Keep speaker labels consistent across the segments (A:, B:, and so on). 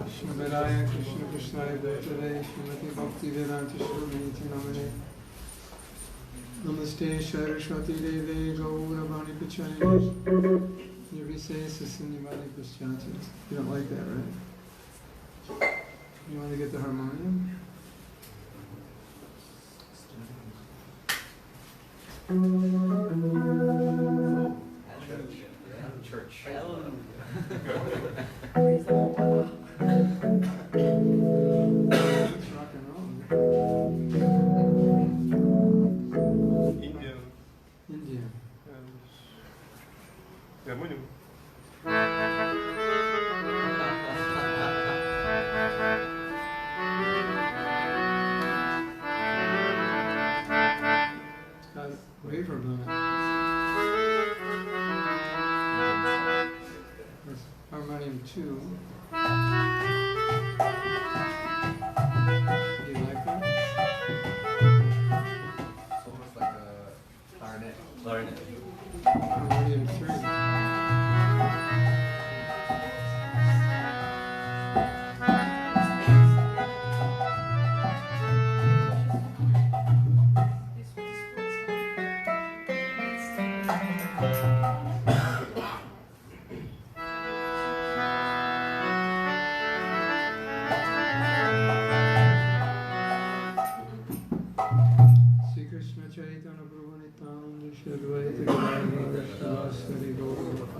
A: Shrimadaya Krishna Krishnaya Bhutale Shrimati Bhakti Vedanta Shrimati Namane Namaste Saraswati Deve Gauravani Pachani Nirvise Sasinivani Paschati. You don't like that, right? You want to get the harmonium?
B: Church.
A: It's rock and roll. India.
C: Гармонию.
A: It's got reverb on it. There's harmonium 2. Do you like that?
B: It's almost like a clarinet. Clarinet.
A: Harmonium 3. Sri Krishna Chaitanya Prabhu Nityananda Shri Advaita Gadadhara Shivasari Gaura Bhakta.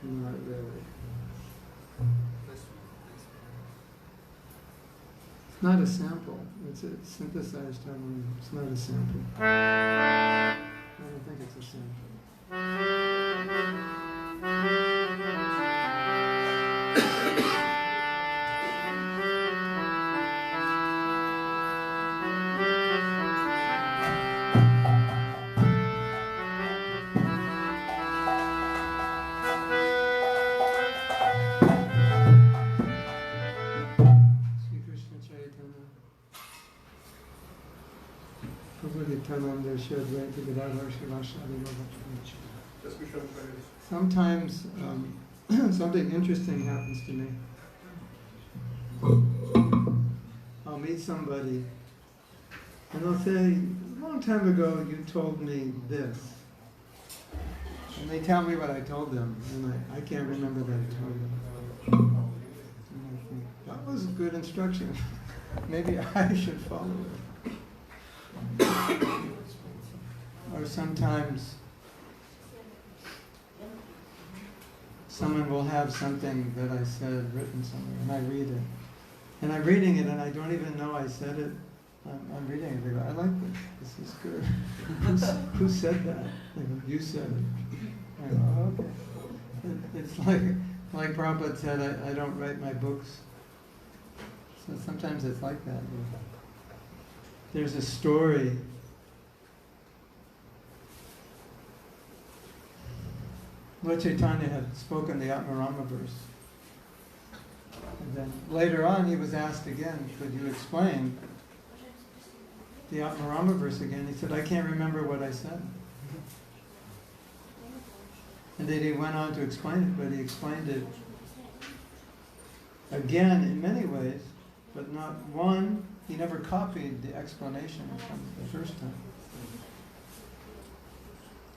A: Not really. It's not a sample. It's a synthesized harmonium. It's not a sample. I don't think it's a sample. Sri Krishna Chaitanya Prabhu Nityananda Shri Advaita Gadadhara Shivasari Gaura. Sometimes something interesting happens to me. I'll meet somebody and they'll say, a long time ago you told me this. And they tell me what I told them, and I can't remember that I told them. And I think, that was good instruction. Maybe I should follow it. Or sometimes someone will have something that I said written somewhere, and I read it. And I'm reading it, and I don't even know I said it. I'm reading it, and I go, I like this. This is good. Who said that? They go, you said it. I go, oh, okay. It's like Prabhupada said, I don't write my books. So sometimes it's like that. There's a story. Lord Chaitanya had spoken the Atmarama verse. And then later on he was asked again, could you explain the Atmarama verse again? He said, I can't remember what I said. And then he went on to explain it, but he explained it again in many ways, but not one. He never copied the explanation from the first time.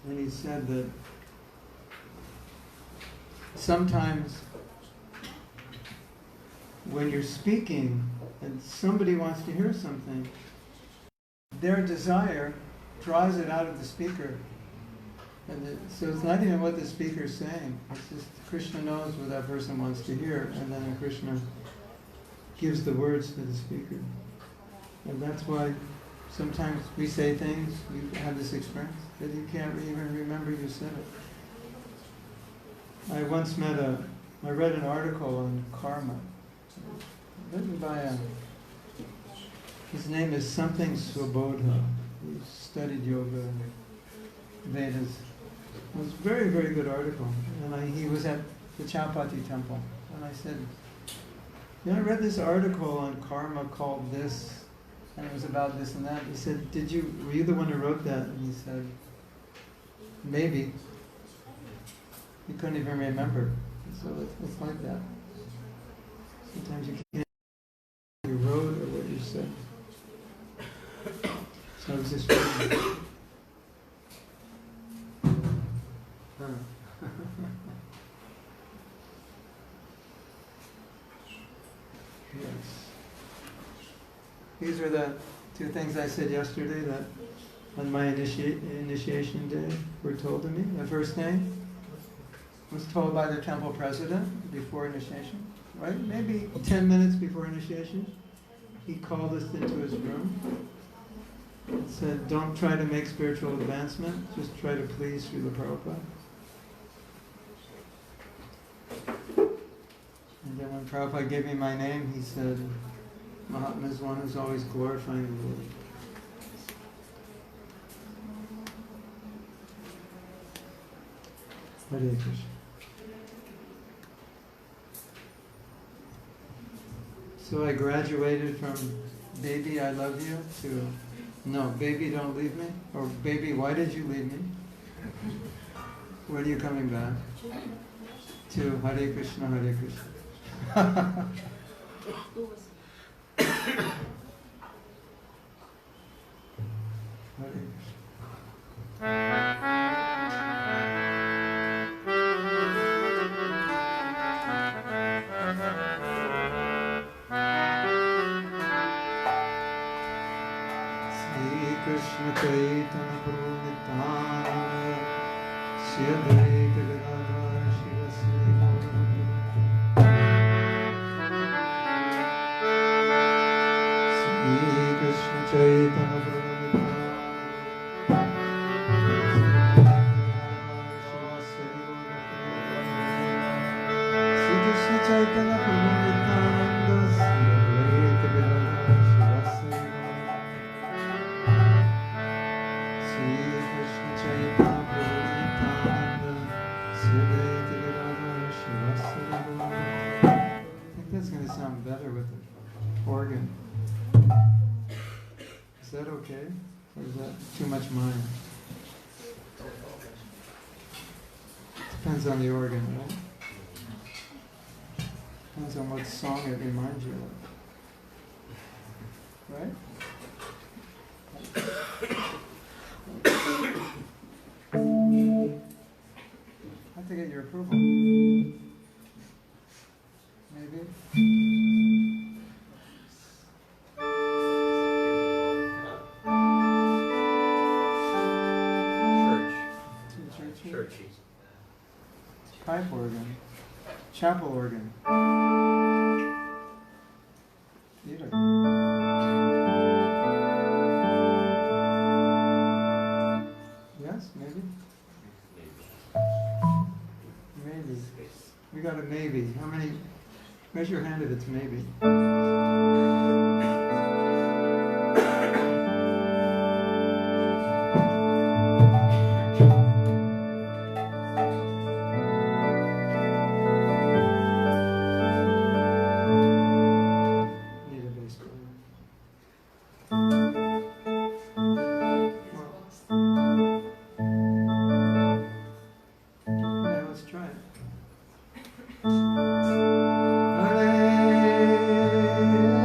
A: And he said that sometimes when you're speaking and somebody wants to hear something, their desire draws it out of the speaker. And so it's not even what the speaker is saying. It's just Krishna knows what that person wants to hear, and then Krishna gives the words to the speaker. And that's why sometimes we say things, you have this experience, that you can't even remember you said it. I once I read an article on karma, written by his name is something Swabodha. He studied yoga and Vedas. It was a very, very good article. And he was at the Chowpatty temple. And I said, I read this article on karma called this, and it was about this and that. He said, were you the one who wrote that? And he said, maybe. He couldn't even remember. So it's like that. Sometimes you can't you wrote or what you said. So I was just reading. Yes. These are the two things I said yesterday that on my initiation day were told to me. The first thing was told by the temple president before initiation, right? Maybe 10 minutes before initiation. He called us into his room and said, don't try to make spiritual advancement, just try to please Srila Prabhupada. And then when Prabhupada gave me my name, he said, Mahatma is one who's always glorifying the Lord. Hare Krishna. So I graduated from baby, I love you, to no, baby, don't leave me, or baby, why did you leave me? When are you coming back? To Hare Krishna, Hare Krishna. Hare Krishna Chaitanya Prabhu Nityananda Shri Advaita Gadadhara Shivasri Shri Krishna Chaitanya Prabhu Shri Krishna Chaitanya Prabhu Nityananda Shri Advaita Gadadhara Shivasri Shri Krishna Chaitanya Prabhu Nityananda Shri Advaita Gadadhara Shivasri I think that's going to sound better with the organ. Is that okay? Or is that too much mine? Depends on the organ, right? Depends on what song it reminds you of. Right? I have to get your approval. Maybe?
B: Churchy.
A: Pipe organ. Chapel organ. Theater. Yes, maybe? Maybe. We got a maybe. How many? Raise your hand if it's maybe. Need a bass player. Yeah, let's try it. Hare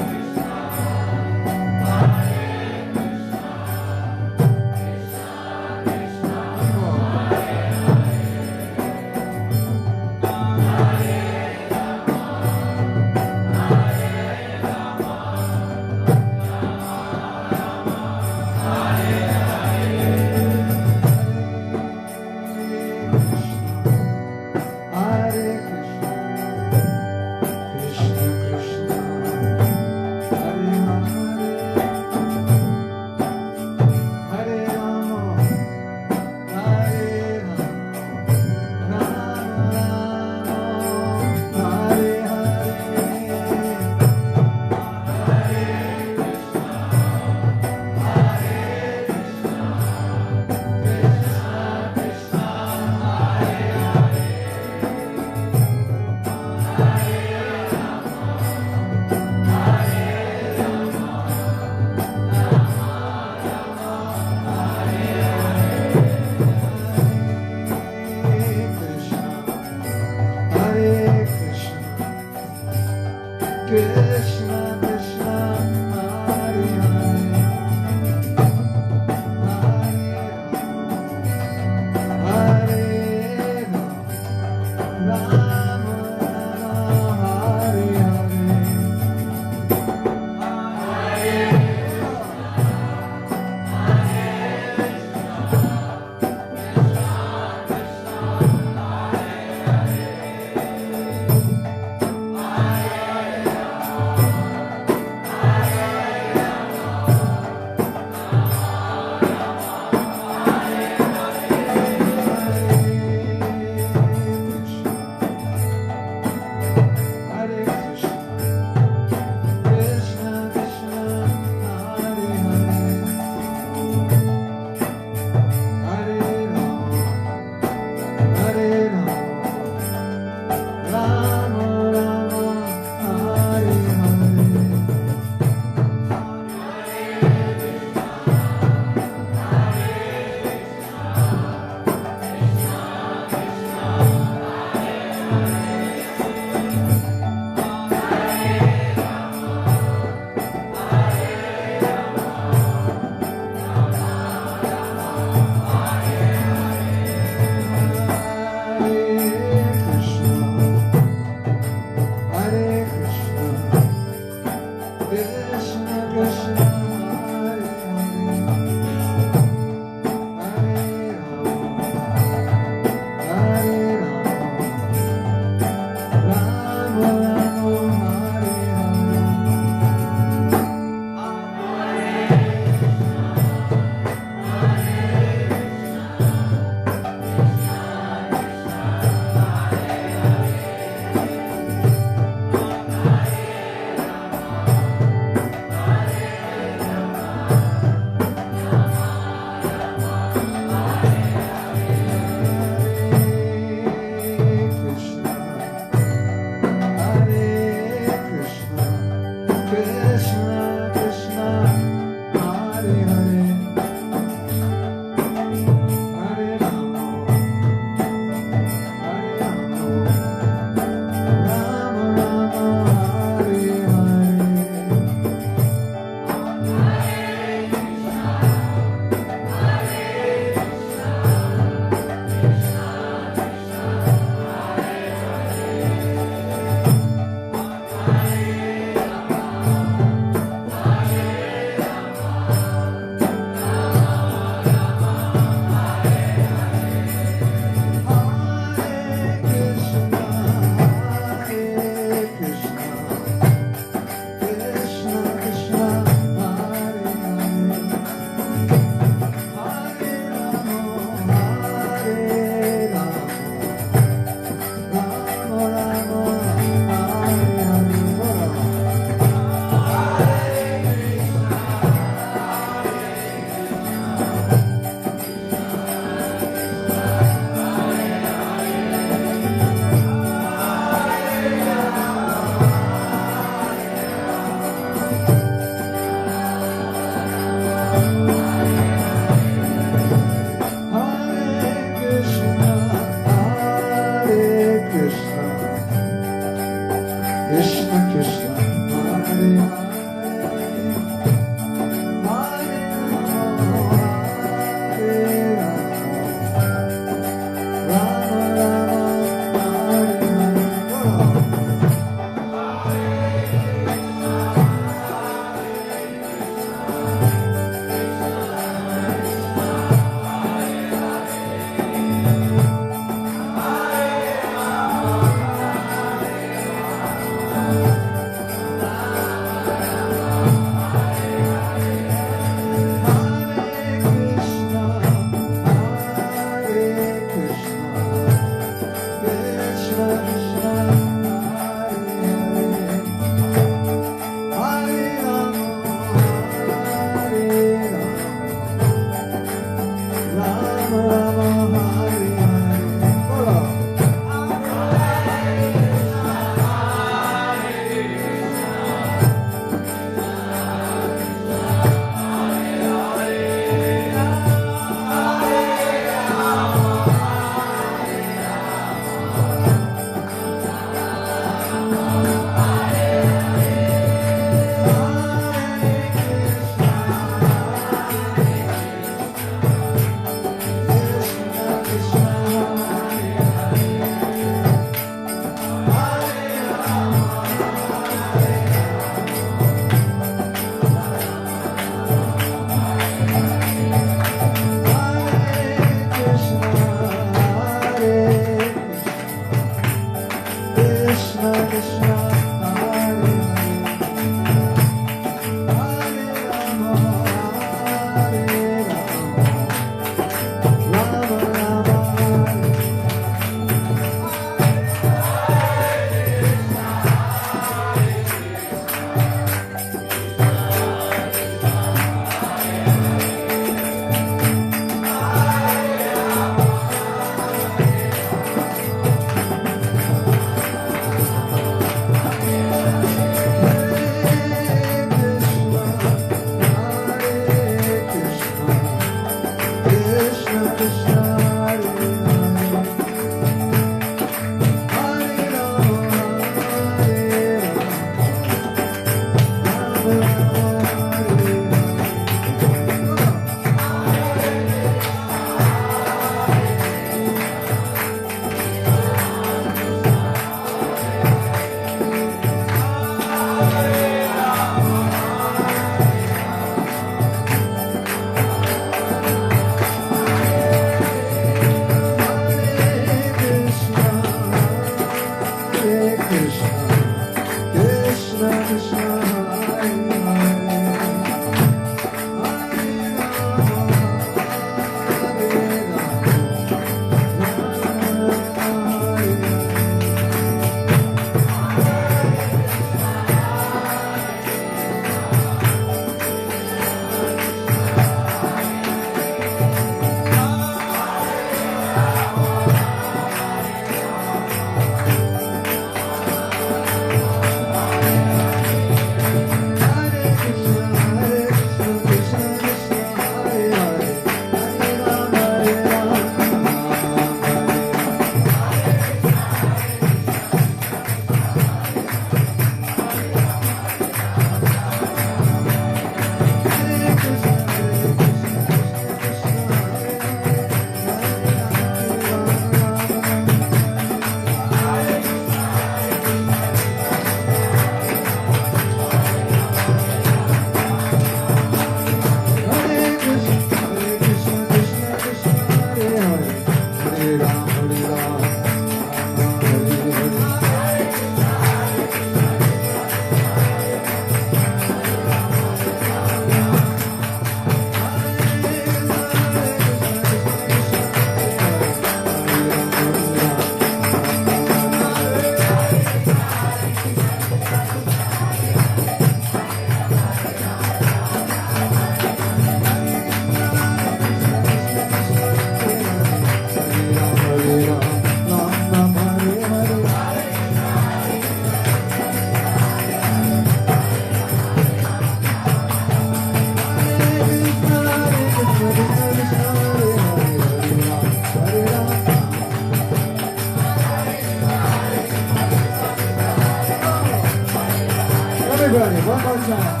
A: Everybody, one more time.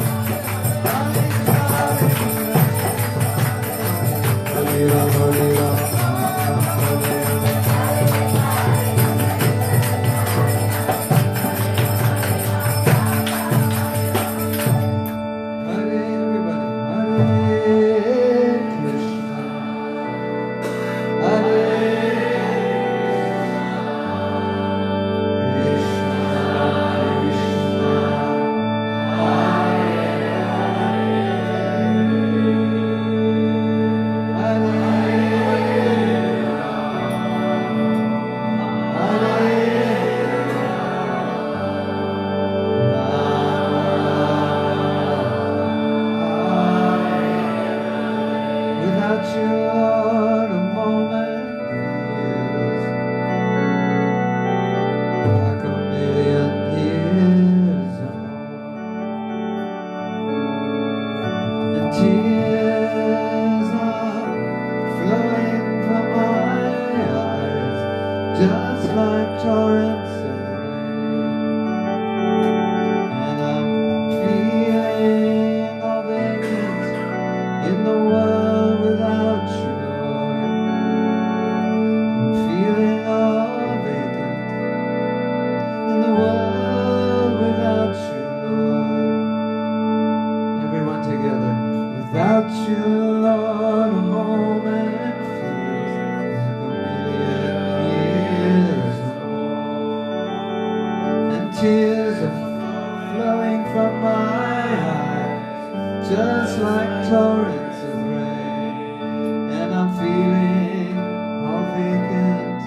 A: from my eyes, just like torrents of rain. And I'm feeling all vacant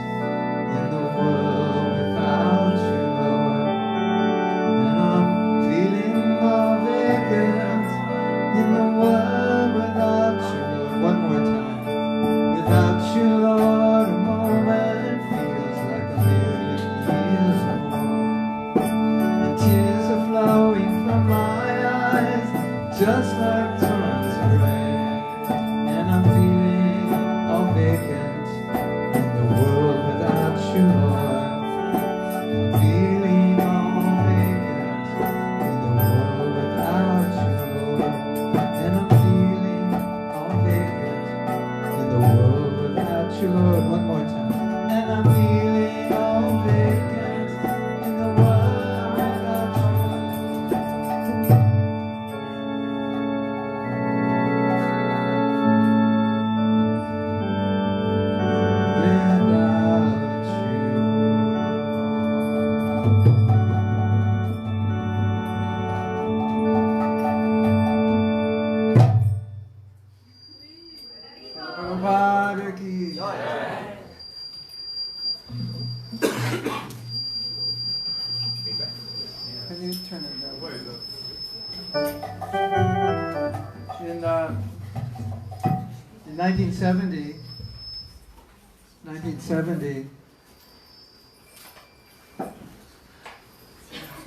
A: in the world without you, Lord. And I'm feeling all vacant in the world without you, Lord. One more time. Without you, Lord, a moment feels like a million years more. And tears are flowing from my eyes, just like torrents of rain. And I'm feeling all vacant in the world without you, Lord. I'm feeling all vacant in the world without you, Lord. And I'm feeling all vacant in the world without you, Lord. One more time. And I'm feeling all vacant in the world without you, Lord. Prabhupada ki jai. Can you turn it down? In 1970,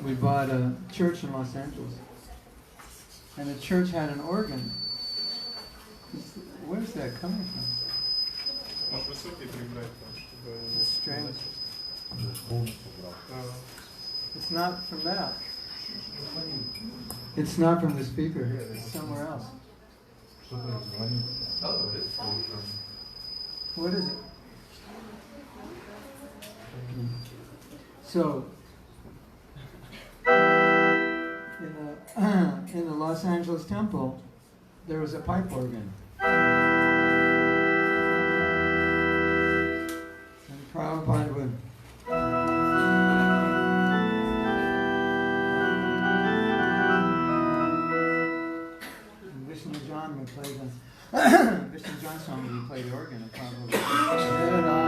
A: we bought a church in Los Angeles, and the church had an organ. Where's that coming from? It's strange. It's not from that. It's not from the speaker here. It's somewhere else.
B: Oh, it is.
A: What is it? So, in the Los Angeles temple, there was a pipe organ. And Prabhupada would Vishnu John would play the Vishnu John song would play the organ and Prabhupada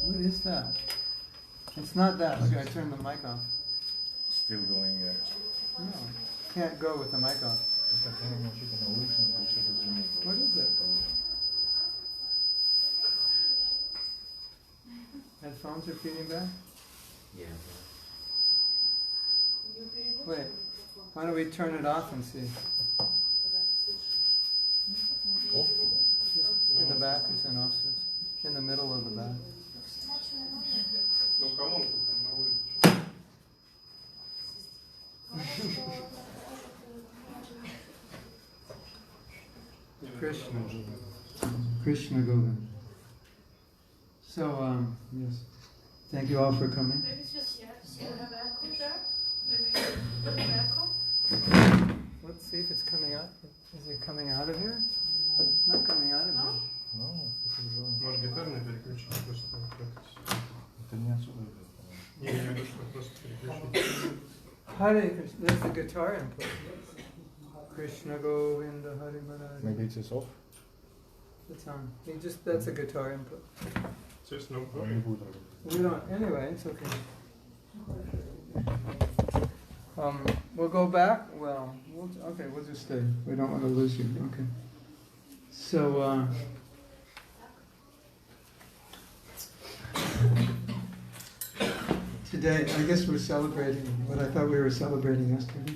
A: What is that? It's not that. Look, I turned the mic off.
C: Still going here.
A: No, can't go with the mic off. What is it? Headphones are feeding back?
B: Yeah.
A: Wait, why don't we turn it off and see? In the back is an off switch. In the middle of the back. Krishna. Krishna Govind. So, yes. Thank you all for coming.
D: Maybe it's just yes. You have echo there? Maybe you have echo?
A: Let's see if it's coming out. Is it coming out of here? It's not coming out of here.
C: No,
E: Может, гитар не переключить, просто как-то.
C: это не особо.
E: Не, я имею в виду, что просто переключить.
A: Hare Krishna. That's the guitar input. Krishna Govinda Hare Krishna.
C: Maybe it is off.
A: It's on. That's a guitar input.
E: Естественно,
C: Он не будет работать.
A: We don't. Anyway, it's okay. We'll go back. Well, we'll just stay. We don't want to lose you. Okay. So, today, I guess we're celebrating what I thought we were celebrating yesterday.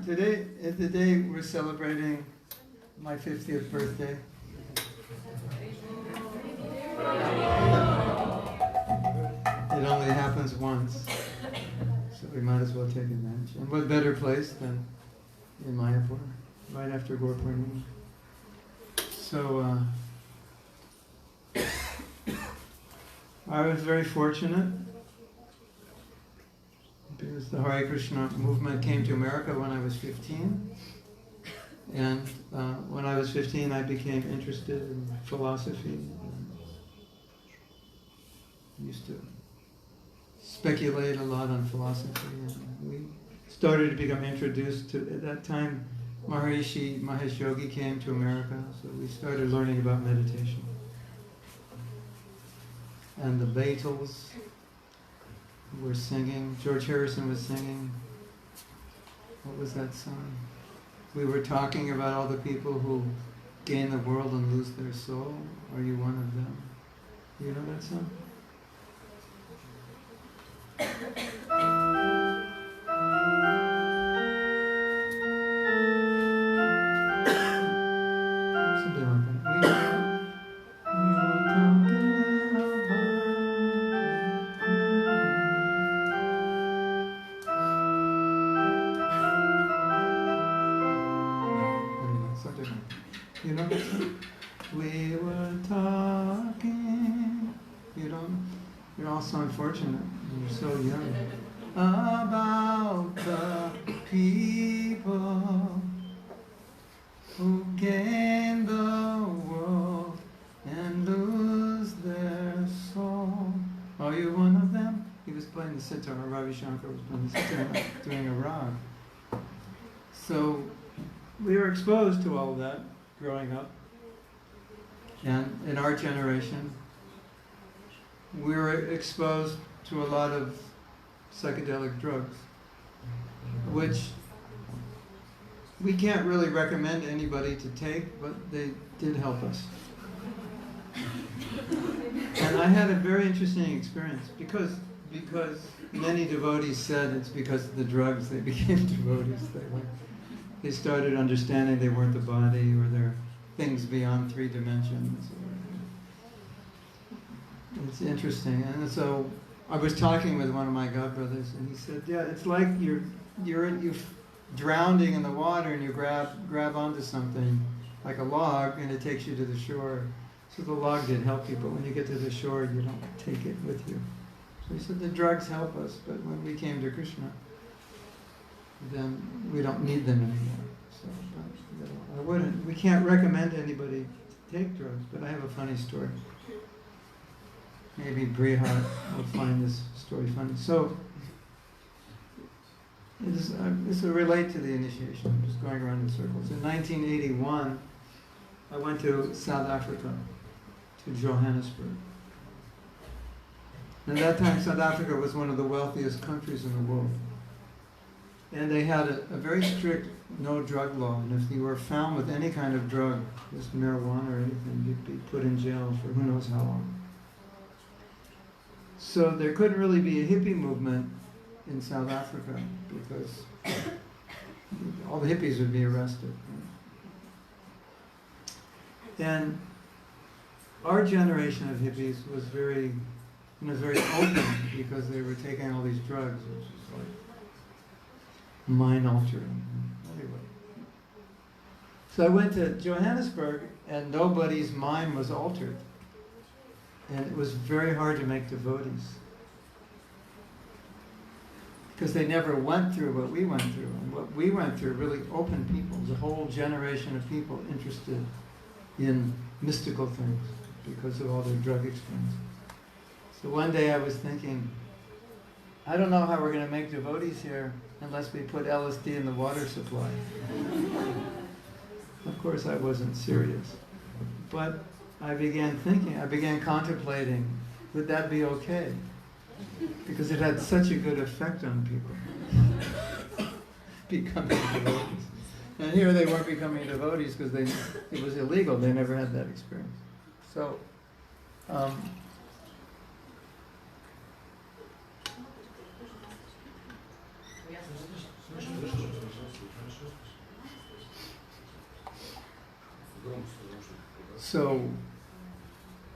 A: Today we're celebrating my 50th birthday. It only happens once, so we might as well take advantage. And what better place than in Mayapur, right after Gaur Purnima. So, I was very fortunate the Hare Krishna movement came to America when I was 15. And when I was 15, I became interested in philosophy. And used to speculate a lot on philosophy. And we started to become introduced to, at that time, Maharishi Mahesh Yogi came to America, so we started learning about meditation. And the Beatles were singing, George Harrison was singing, what was that song? We were talking about all the people who gain the world and lose their soul. Are you one of them? You know that song? Something like that. We were talking about something like that. You know that song? We were talking. You don't. You're all so unfortunate. You're so young. About the people who gain the world and lose their soul. Are you one of them? He was playing the sitar. Ravi Shankar was playing the sitar, doing a rag. So we were exposed to all of that growing up. And in our generation, we were exposed to a lot of psychedelic drugs, which we can't really recommend anybody to take, but they did help us. And I had a very interesting experience because many devotees said it's because of the drugs they became devotees. They started understanding they weren't the body, or they're things beyond 3 dimensions. It's interesting. And so I was talking with one of my godbrothers, and he said, yeah, it's like you're drowning in the water, and you grab onto something like a log, and it takes you to the shore. So the log did help you, but when you get to the shore, you don't take it with you. So he said the drugs help us, but when we came to Krishna, then we don't need them anymore. So we can't recommend anybody to take drugs, but I have a funny story. Maybe Brihat will find this story funny. So, this will relate to the initiation. I'm just going around in circles. In 1981, I went to South Africa, to Johannesburg. And at that time, South Africa was one of the wealthiest countries in the world. And they had a very strict no-drug law. And if you were found with any kind of drug, just marijuana or anything, you'd be put in jail for who knows how long. So there couldn't really be a hippie movement in South Africa because all the hippies would be arrested. And our generation of hippies was very open because they were taking all these drugs, which is like mind altering. Anyway. So I went to Johannesburg, and nobody's mind was altered. And it was very hard to make devotees. Because they never went through what we went through. And what we went through really opened people. There's a whole generation of people interested in mystical things because of all their drug experience. So one day I was thinking, I don't know how we're going to make devotees here unless we put LSD in the water supply. Of course I wasn't serious. But I began contemplating, would that be okay? Because it had such a good effect on people. Becoming devotees. And here they weren't becoming devotees because it was illegal. They never had that experience. So,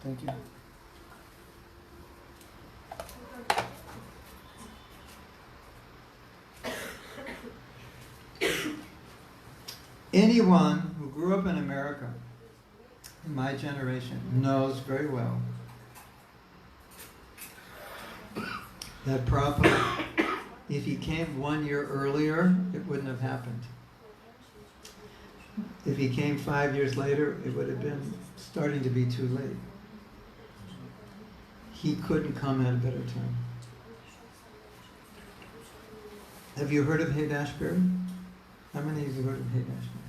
A: thank you. Anyone who grew up in America, in my generation, knows very well that Prabhupada If he came 1 year earlier, it wouldn't have happened. If he came 5 years later, it would have been starting to be too late. He couldn't come at a better time. Have you heard of Haight-Ashbury? How many of you heard of Haight-Ashbury?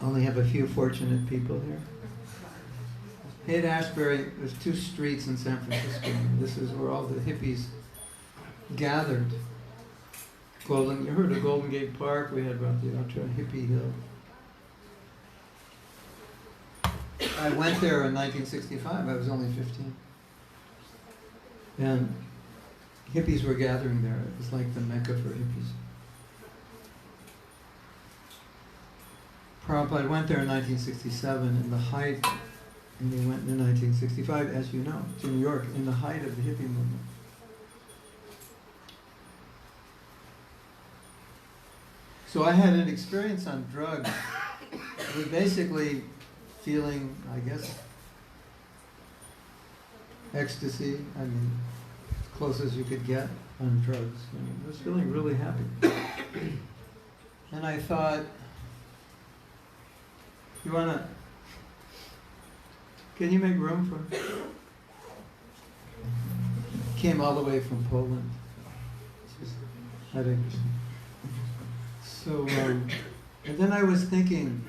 A: Only have a few fortunate people here. Haight-Ashbury, there's 2 streets in San Francisco. This is where all the hippies gathered. You heard of Golden Gate Park? We had about the Ultra Hippie Hill. I went there in 1965. I was only 15. And hippies were gathering there. It was like the Mecca for hippies. Prabhupada went there in 1967 in the height, and he went in 1965, as you know, to New York, in the height of the hippie movement. So I had an experience on drugs. It was basically feeling, I guess, ecstasy. I mean, as close as you could get on drugs. I was feeling really happy. And I thought, can you make room for? Came all the way from Poland. Hare Krishna. So, and then I was thinking,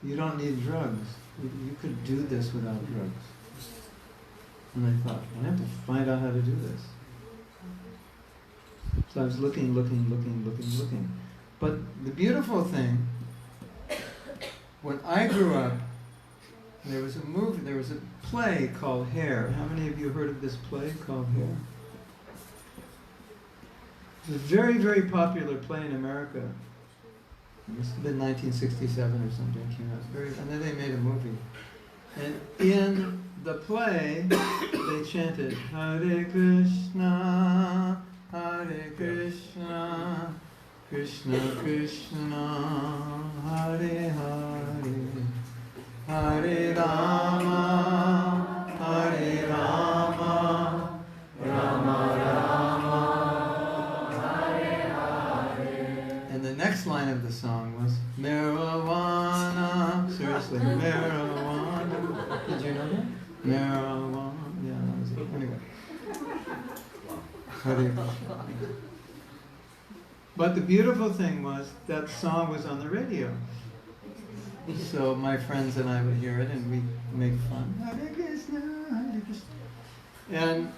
A: you don't need drugs. You could do this without drugs. And I thought, I have to find out how to do this. So I was looking. But the beautiful thing, when I grew up, there was a play called Hare. How many of you heard of this play called Hare? It was a very, very popular play in America. It must have been 1967 or something. It came out. And then they made a movie. And in the play, they chanted, Hare Krishna, Hare Krishna, Krishna Krishna, Hare Hare, Hare Rama, Hare Rama, Rama Rama, Hare Hare. And the next line of the song was, marijuana, seriously, marijuana. Did you know that? Marijuana, yeah, that was it. Anyway. Hare Krishna. But the beautiful thing was that song was on the radio. So my friends and I would hear it and we'd make fun. Hare Krishna, Hare Krishna. And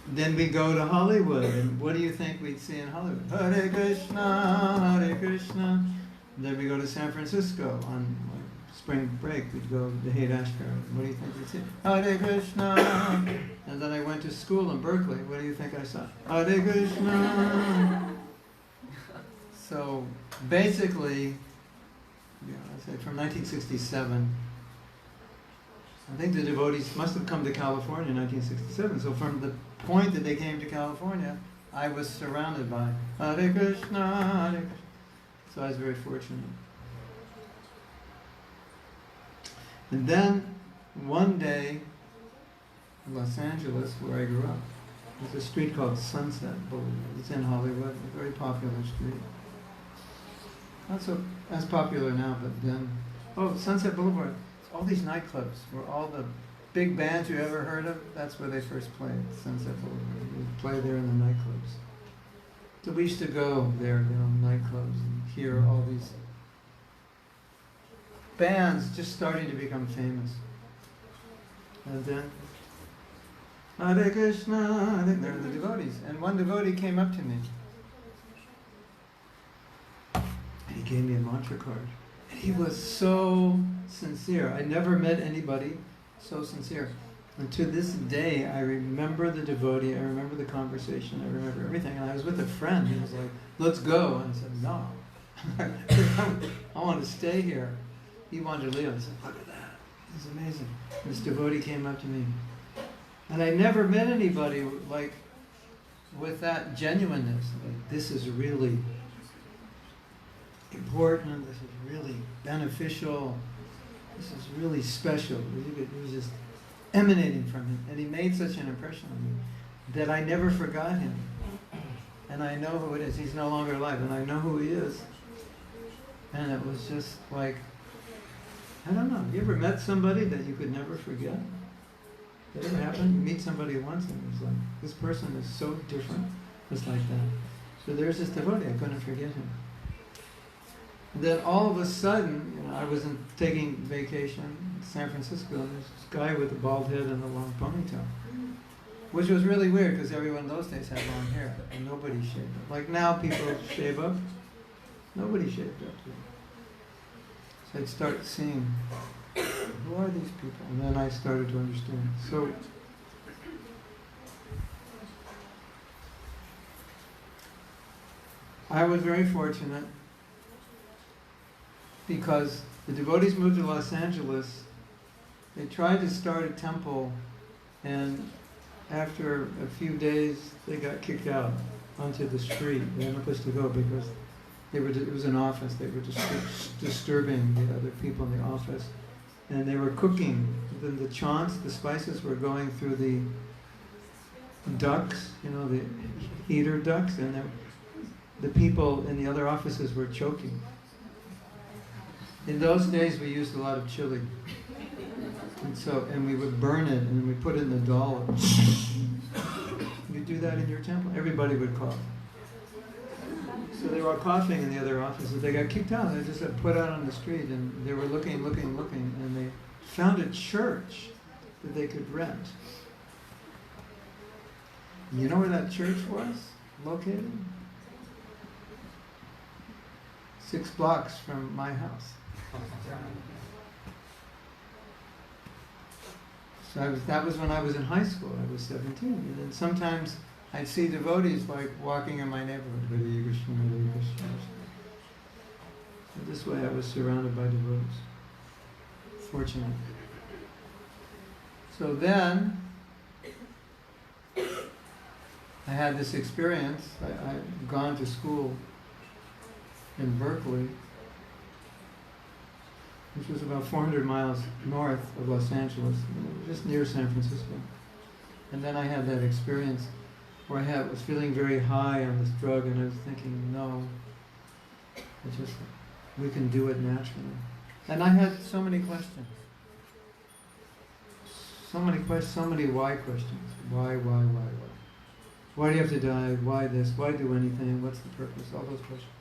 A: then we go to Hollywood, and what do you think we'd see in Hollywood? Hare Krishna, Hare Krishna. And then we go to San Francisco on spring break. We'd go to Haight-Ashbury. What do you think we'd see? Hare Krishna. And then I went to school in Berkeley. What do you think I saw? Hare Krishna. So basically, I say from 1967, I think the devotees must have come to California in 1967. So from the point that they came to California, I was surrounded by Hare Krishna, Hare Krishna. So I was very fortunate. And then one day in Los Angeles, where I grew up, there's a street called Sunset Boulevard. It's in Hollywood, a very popular street. Not so as popular now, but then, Sunset Boulevard, all these nightclubs where all the big bands you ever heard of, that's where they first played, Sunset Boulevard. We'd play there in the nightclubs. So we used to go there, nightclubs, and hear all these bands just starting to become famous. And then, Hare Krishna, I think they're the devotees. And one devotee came up to me. He gave me a mantra card. And he was so sincere. I never met anybody so sincere. And to this day, I remember the devotee, I remember the conversation, I remember everything. And I was with a friend. He was like, let's go. And I said, no. I want to stay here. He wanted to leave. I said, look at that. It's amazing. And this devotee came up to me. And I never met anybody like with that genuineness. Like, this is really important, this is really beneficial, this is really special. It was just emanating from him. And he made such an impression on me that I never forgot him. And I know who it is. He's no longer alive, and I know who he is. And it was just like, I don't know. You ever met somebody that you could never forget? That ever happened? You meet somebody once and it's like, this person is so different. Just like that. So there's this devotee, I couldn't forget him. And then all of a sudden, I was taking vacation in San Francisco, and there's this guy with a bald head and a long ponytail. Which was really weird, because everyone in those days had long hair, and nobody shaved up. Like now people shave up. Nobody shaved up. So I'd start seeing, who are these people? And then I started to understand. So I was very fortunate because the devotees moved to Los Angeles. They tried to start a temple, and after a few days they got kicked out onto the street. They had no place to go because it was an office. They were disturbing the other people in the office. And they were cooking. Then the chants, the spices were going through the ducts, the heater ducts, and the people in the other offices were choking. In those days we used a lot of chili. And we would burn it and we put it in the dollar. You do that in your temple? Everybody would cough. So they were all coughing in the other offices. They got kicked out. They just got put out on the street, and they were looking, and they found a church that they could rent. You know where that church was located? 6 blocks from my house. So that was when I was in high school. I was 17. And then sometimes I'd see devotees like walking in my neighborhood. Hare Krishna, Hare Krishna. So this way I was surrounded by devotees. Fortunate. So then I had this experience. I'd gone to school in Berkeley, which was about 400 miles north of Los Angeles, just near San Francisco. And then I had that experience where I was feeling very high on this drug, and I was thinking, no, we can do it naturally. And I had so many questions. So many why questions. Why? Why do you have to die? Why this? Why do anything? What's the purpose? All those questions.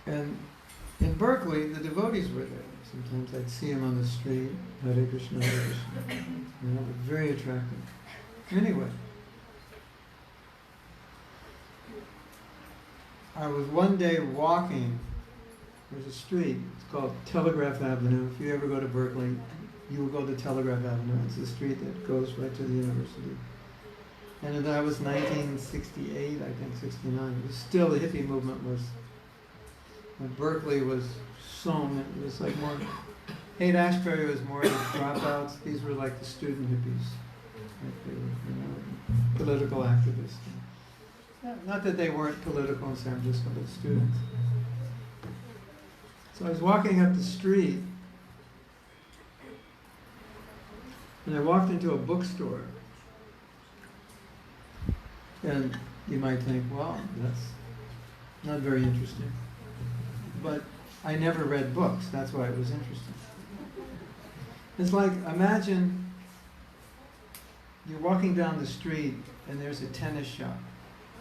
A: And in Berkeley, the devotees were there. Sometimes I'd see them on the street, Hare Krishna, Hare Krishna. Very attractive. Anyway, I was one day walking. There's a street. It's called Telegraph Avenue. If you ever go to Berkeley, you will go to Telegraph Avenue. It's the street that goes right to the university. And that was 1968, I think, 69. It was still, the hippie movement was, when Berkeley was sown, it was like more, Haight-Ashbury was more the dropouts. These were like the student hippies. Like they were, political activists. Not that they weren't political in San Francisco, but students. So I was walking up the street, and I walked into a bookstore. And you might think, well, that's not very interesting. But I never read books, that's why it was interesting. It's like, imagine you're walking down the street and there's a tennis shop.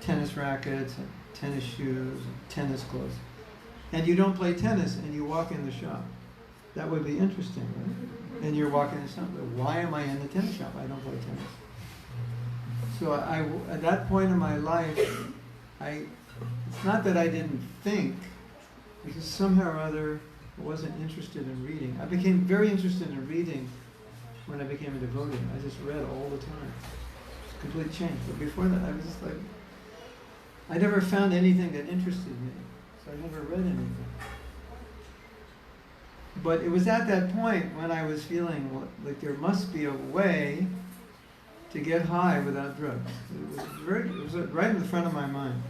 A: Tennis rackets, and tennis shoes, and tennis clothes. And you don't play tennis and you walk in the shop. That would be interesting, right? And you're walking in the shop. Why am I in the tennis shop? I don't play tennis. So at that point in my life, it's not that I didn't think, because somehow or other I wasn't interested in reading. I became very interested in reading when I became a devotee. I just read all the time. It's a complete change. But before that, I was just like, I never found anything that interested me. So I never read anything. But it was at that point when I was feeling like there must be a way to get high without drugs. It was right in the front of my mind.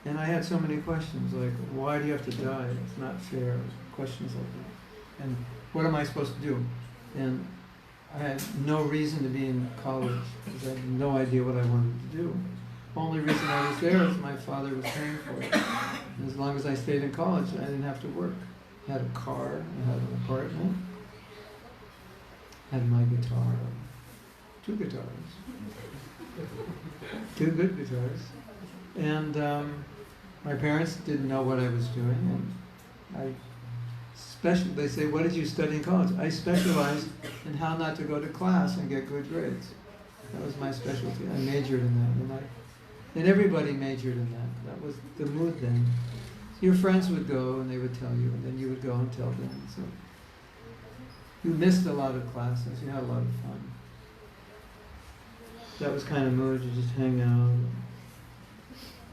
A: And I had so many questions, like, why do you have to die? It's not fair. Questions like that. And what am I supposed to do? And I had no reason to be in college because I had no idea what I wanted to do. Only reason I was there is my father was paying for it. And as long as I stayed in college, I didn't have to work. I had a car, I had an apartment, I had my guitar, 2 guitars, 2 good guitars. And my parents didn't know what I was doing, and they say, what did you study in college? I specialized in how not to go to class and get good grades. That was my specialty. I majored in that. And everybody majored in that. That was the mood then. Your friends would go and they would tell you, and then you would go and tell them. So you missed a lot of classes. You had a lot of fun. That was kind of mood. You just hang out and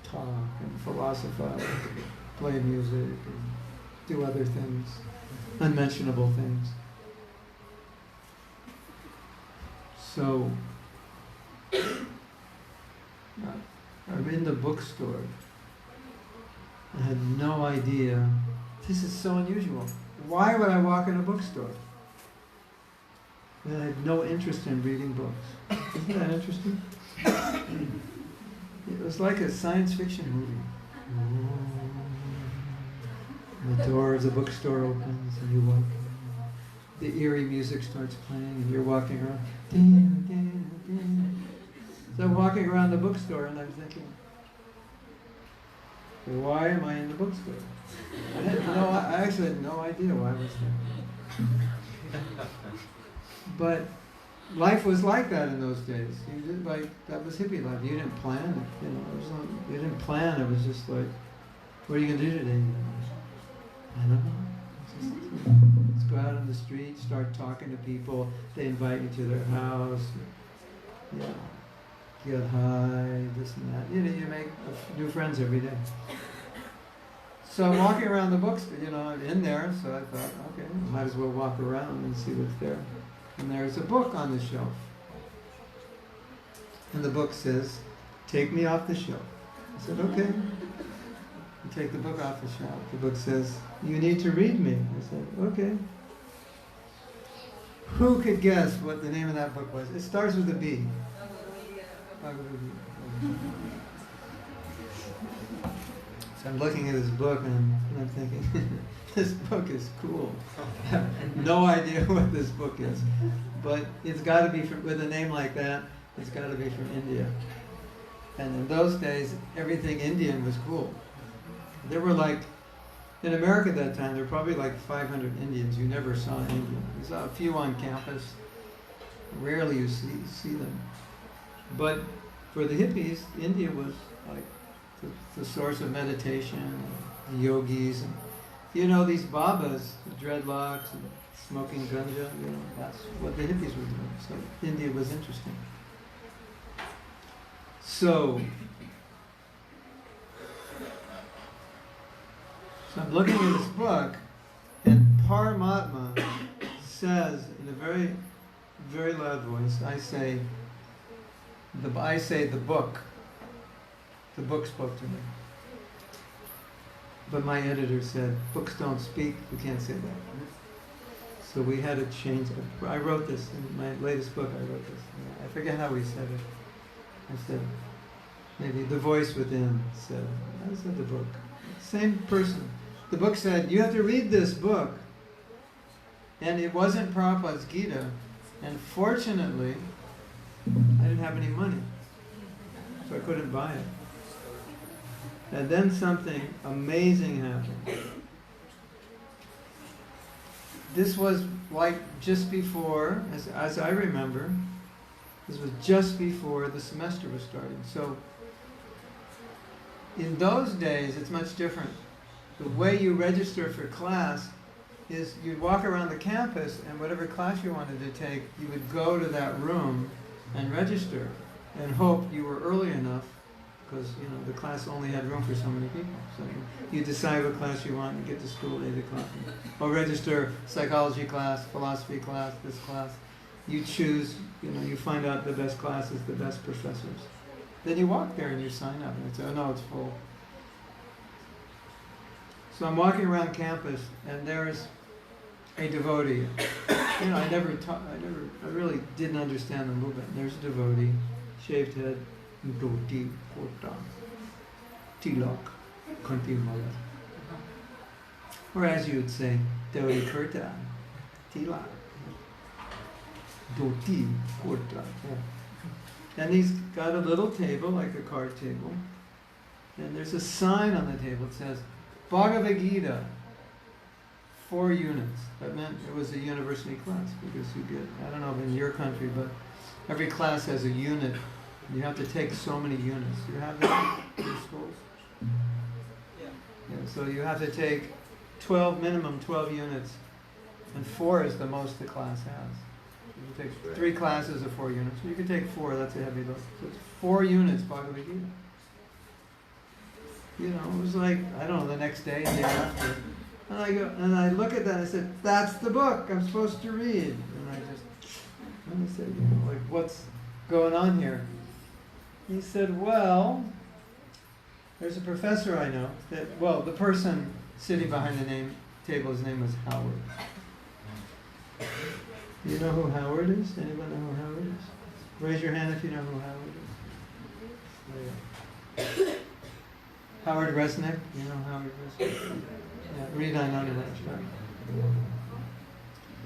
A: talk and philosophize, play music, and do other things, unmentionable things. So I'm in the bookstore. I had no idea. This is so unusual. Why would I walk in a bookstore? And I had no interest in reading books. Isn't that interesting? It was like a science fiction movie. The door of the bookstore opens and you walk in. The eerie music starts playing and you're walking around. So I'm walking around the bookstore and I'm thinking, why am I in the bookstore? I actually had no idea why I was there. But life was like that in those days. That was hippie life. You didn't plan it. You didn't plan. It was just like, what are you going to do today? I don't know. Let's go out on the street, start talking to people. They invite you to their house. Yeah. Get high, this and that. You make new friends every day. So I'm walking around the bookstore, I'm in there, so I thought, okay, might as well walk around and see what's there. And there's a book on the shelf. And the book says, take me off the shelf. I said, okay. You take the book off the shelf. The book says, you need to read me. I said, okay. Who could guess what the name of that book was? It starts with a B. So I'm looking at this book and I'm thinking, this book is cool. I have no idea what this book is. But it's got to be, with a name like that, it's got to be from India. And in those days, everything Indian was cool. There were in America at that time, there were probably 500 Indians. You never saw an Indian. You saw a few on campus. Rarely you see them. But for the hippies, India was the source of meditation, the yogis, and these babas, the dreadlocks, and smoking ganja. That's what the hippies were doing. So India was interesting. So I'm looking at this book, and Paramatma says in a very, very loud voice, I say the book. The book spoke to me. But my editor said, books don't speak, you can't say that. So we had to change it. I wrote this, in my latest book I wrote this. I forget how we said it. I said, maybe the voice within said, I said the book. Same person. The book said, you have to read this book. And it wasn't Prabhupada's Gita. And fortunately, I didn't have any money. So I couldn't buy it. And then something amazing happened. This was just before, as I remember, this was just before the semester was starting. So in those days, it's much different. The way you register for class is you'd walk around the campus, and whatever class you wanted to take, you would go to that room and register and hope you were early enough, because the class only had room for so many people. So you decide what class you want and get to school at 8 o'clock. Or register psychology class, philosophy class, this class. You choose, you find out the best classes, the best professors. Then you walk there and you sign up and you say, oh no, it's full. So I'm walking around campus, and there's a devotee. I really didn't understand the movement. There's a devotee, shaved head, dhoti, kurta, tilak, kanti mala. Or as you would say, dhoti kurta, tilak, dhoti, kurta. Yeah. And he's got a little table, like a card table, and there's a sign on the table that says, Bhagavad Gita, 4 units. That meant it was a university class, because you get, I don't know if in your country, but every class has a unit. You have to take so many units. You have that in your schools? Yeah, so you have to take minimum 12 units, and 4 is the most the class has. You can take 3 classes of 4 units. So you can take 4, that's a heavy load. So it's 4 units, Bhagavad Gita. You know, it was like, I don't know, the next day, the day after. And I go, and I look at that and I said, that's the book I'm supposed to read. And I said, you know, like, what's going on here? He said, well, there's a professor I know that, well, the person sitting behind the table, his name was Howard. Do you know who Howard is? Anyone know who Howard is? Raise your hand if you know who Howard is. Howard Resnick, you know Howard Resnick? Yeah, read I know right?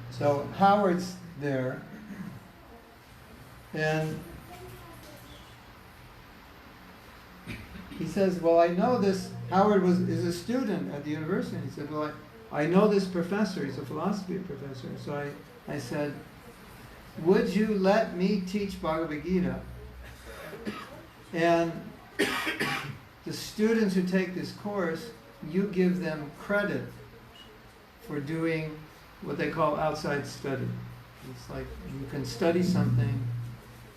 A: So Howard's there, and he says, well, I know this, Howard is a student at the university. He said, well, I know this professor, he's a philosophy professor. So I said, would you let me teach Bhagavad Gita? And the students who take this course, you give them credit for doing what they call outside study. It's like you can study something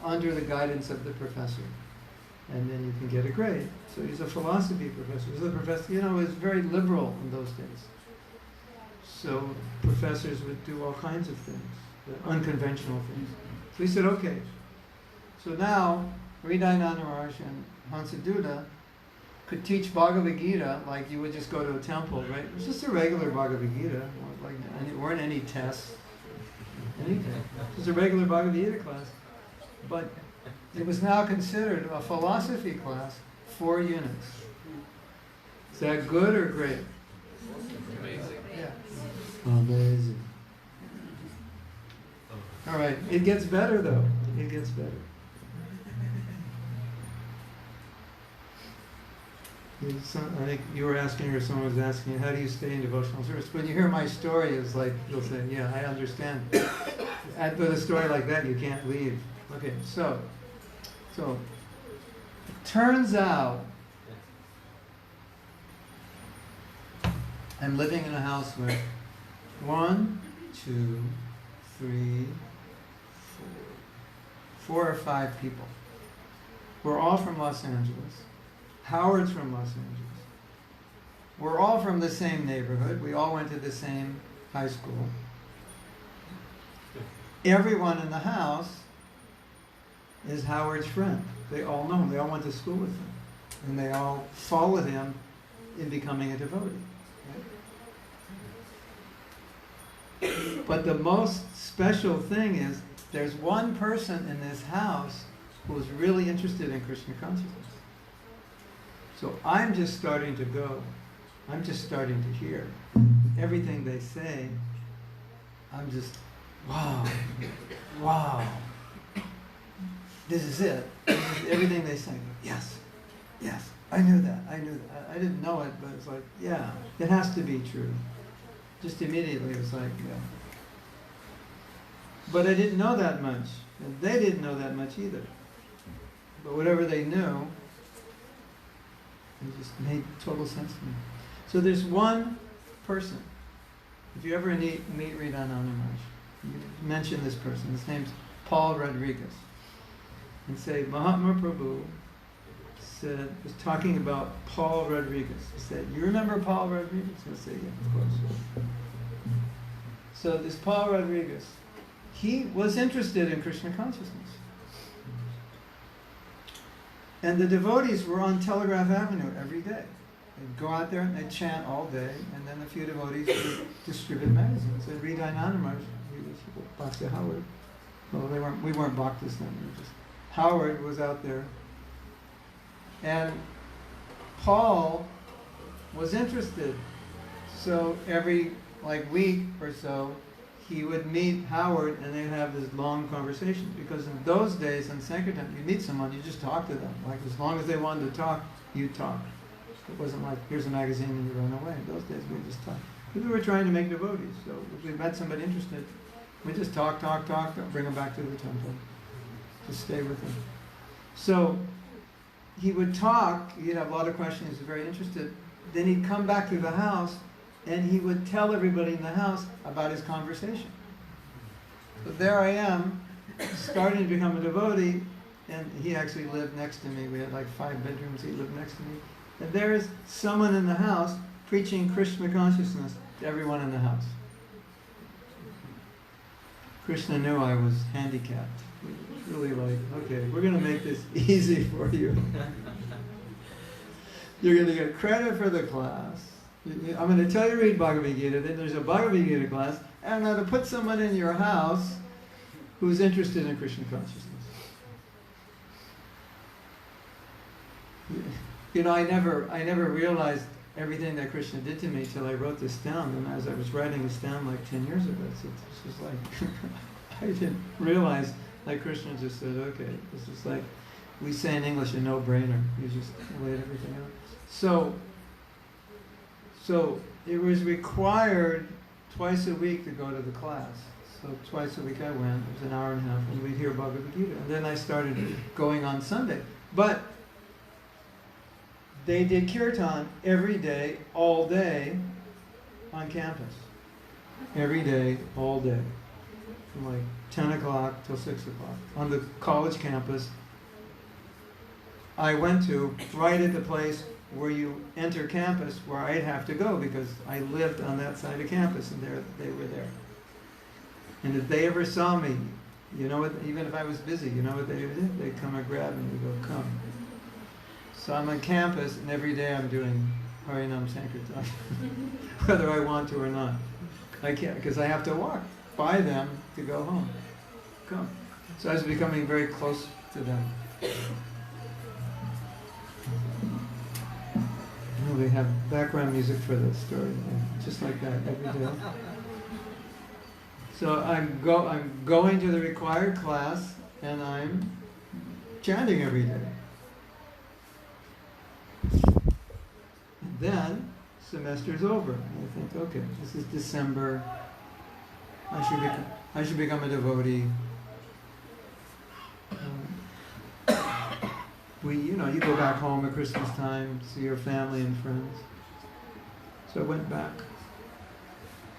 A: under the guidance of the professor, and then you can get a grade. So he's a philosophy professor. He's a professor, you know, it was very liberal in those days. So professors would do all kinds of things, unconventional things. So he said, okay. So now, Hridaya Maharaj and Hansaduda could teach Bhagavad Gita like you would just go to a temple, right? It was just a regular Bhagavad Gita. There weren't any tests, anything. It was a regular Bhagavad Gita class. But it was now considered a philosophy class, 4 units. Is that good or great?
B: Amazing.
A: Yeah. Amazing. All right. It gets better, though. It gets better. I think you were asking, or someone was asking, how do you stay in devotional service? When you hear my story, it's like, you'll say, yeah, I understand. With a story like that, you can't leave. Okay, so turns out I'm living in a house with 1, 2, 3, 4 or 5 people. We're all from Los Angeles. Howard's from Los Angeles. We're all from the same neighborhood. We all went to the same high school. Everyone in the house is Howard's friend. They all know him. They all went to school with him. And they all followed him in becoming a devotee. Right? But the most special thing is there's one person in this house who is really interested in Krishna consciousness. So I'm just starting to go. I'm just starting to hear. Everything they say, I'm just, wow, wow. This is it. Everything they say, yes, yes, I knew that, I knew that. I didn't know it, but it's like, yeah, it has to be true. Just immediately it was like, yeah. But I didn't know that much, and they didn't know that much either. But whatever they knew, it just made total sense to me. So there's one person. If you ever meet Hridaya Maharaj, you mention this person. His name's Paul Rodriguez. And say, Mahatma Prabhu was talking about Paul Rodriguez. He said, you remember Paul Rodriguez? I say, yeah, of course. So this Paul Rodriguez, he was interested in Krishna consciousness. And the devotees were on Telegraph Avenue every day. They'd go out there and they'd chant all day, and then a few devotees would distribute magazines. They'd read Anandamaharaj, Bhakti Howard. Well, we weren't Bhaktis then. We were just, Howard was out there. And Paul was interested. So every week or so, he would meet Howard and they'd have this long conversation. Because in those days in Sankirtan, you meet someone, you just talk to them. As long as they wanted to talk, you talk. It wasn't like, here's a magazine and you run away. In those days, we just talked. We were trying to make devotees. So if we met somebody interested, we just talk, bring them back to the temple. Just stay with them. So he would talk, he'd have a lot of questions, he was very interested. Then he'd come back to the house and he would tell everybody in the house about his conversation. So there I am, starting to become a devotee, and he actually lived next to me. We had 5 bedrooms, he lived next to me. And there is someone in the house preaching Krishna consciousness to everyone in the house. Krishna knew I was handicapped. He was really okay, we're going to make this easy for you. You're going to get credit for the class. I'm going to tell you to read Bhagavad Gita, then there's a Bhagavad Gita class, and I'm going to put someone in your house who's interested in Krishna consciousness. I never realized everything that Krishna did to me till I wrote this down. And as I was writing this down 10 years ago, it's just I didn't realize Krishna just said, okay, this is we say in English, a no-brainer. You just laid everything out. So it was required twice a week to go to the class. So twice a week I went. It was an hour and a half, and we'd hear Bhagavad Gita. And then I started going on Sunday. But they did kirtan every day, all day, on campus. Every day, all day. From 10 o'clock till 6 o'clock. On the college campus, I went to right at the place where you enter campus, where I'd have to go because I lived on that side of campus, and they were there. And if they ever saw me, even if I was busy, you know what they did? They'd come and grab me and go, come. So I'm on campus, and every day I'm doing Harinam Sankirtan, whether I want to or not. I can't, because I have to walk by them to go home. Come. So I was becoming very close to them. They have background music for the story, just like that every day. So I'm going to the required class, and I'm chanting every day. And then semester's over, and I think, okay, this is December. I should become a devotee. You go back home at Christmas time, see your family and friends. So I went back.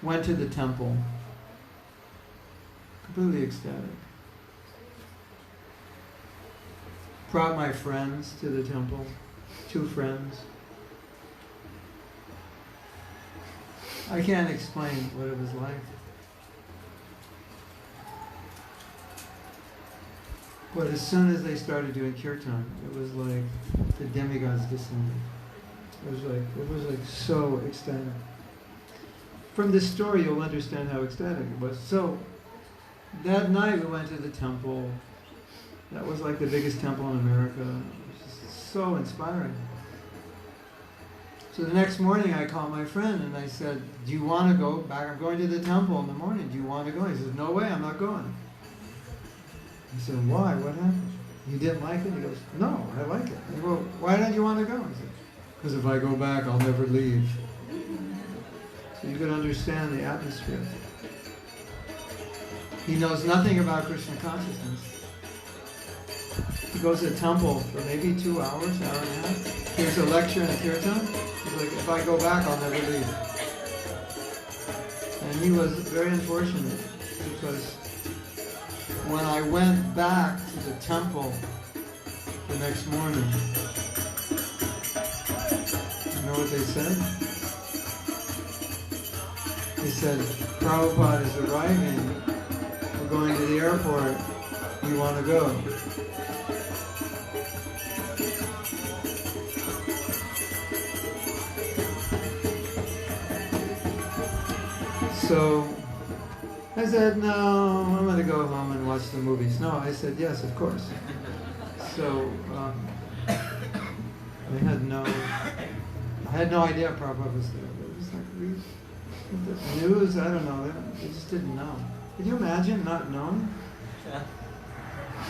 A: Went to the temple. Completely ecstatic. Brought my friends to the temple. 2 friends. I can't explain what it was like. But as soon as they started doing kirtan, it was like the demigods descended. It was so ecstatic. From this story, you'll understand how ecstatic it was. So that night we went to the temple. That was the biggest temple in America. It was just so inspiring. So the next morning I called my friend and I said, do you want to go back? I'm going to the temple in the morning. Do you want to go? He says, no way, I'm not going. I said, why? What happened? You didn't like it? He goes, no, I like it. I go, why don't you want to go? He said, because if I go back, I'll never leave. So you could understand the atmosphere. He knows nothing about Krishna consciousness. He goes to the temple for maybe 2 hours, hour and a half. Here's a lecture and a kirtan. He's like, if I go back, I'll never leave. And he was very unfortunate because when I went back to the temple the next morning, you know what they said? They said, Prabhupada is arriving. We're going to the airport. You want to go? So I said, no, I'm going to go home and watch the movies. No, I said, yes, of course. So I had no idea Prabhupada was there. It was like, the news, I don't know, they just didn't know. Could you imagine not knowing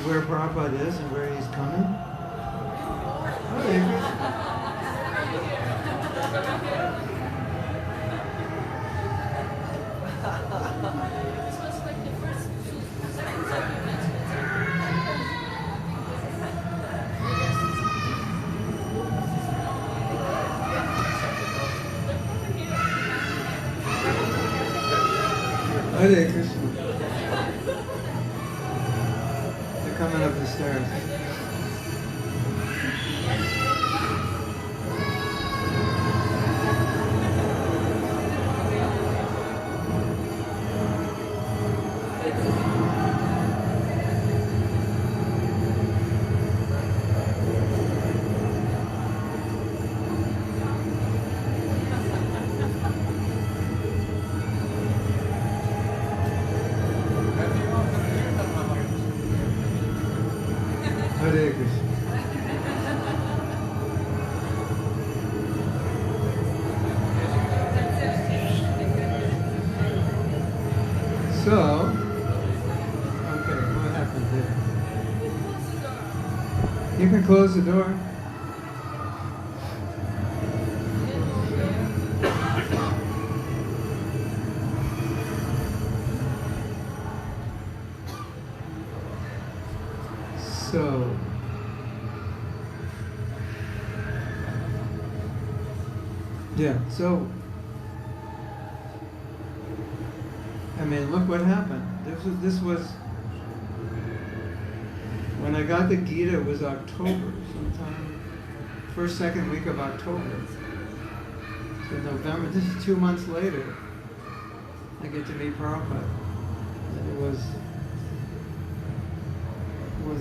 A: where Prabhupada is and where he's coming? Hare Krishna.
D: This was like the first, second time you mentioned
A: Hare Krishna. They're coming up the stairs. Hare Krishna. So, okay, what happened here? You can close the door. So, yeah, so, I mean, look what happened. This was, when I got the Gita, it was October, sometime, first, second week of October. So November, this is 2 months later, I get to meet Prabhupada. And it was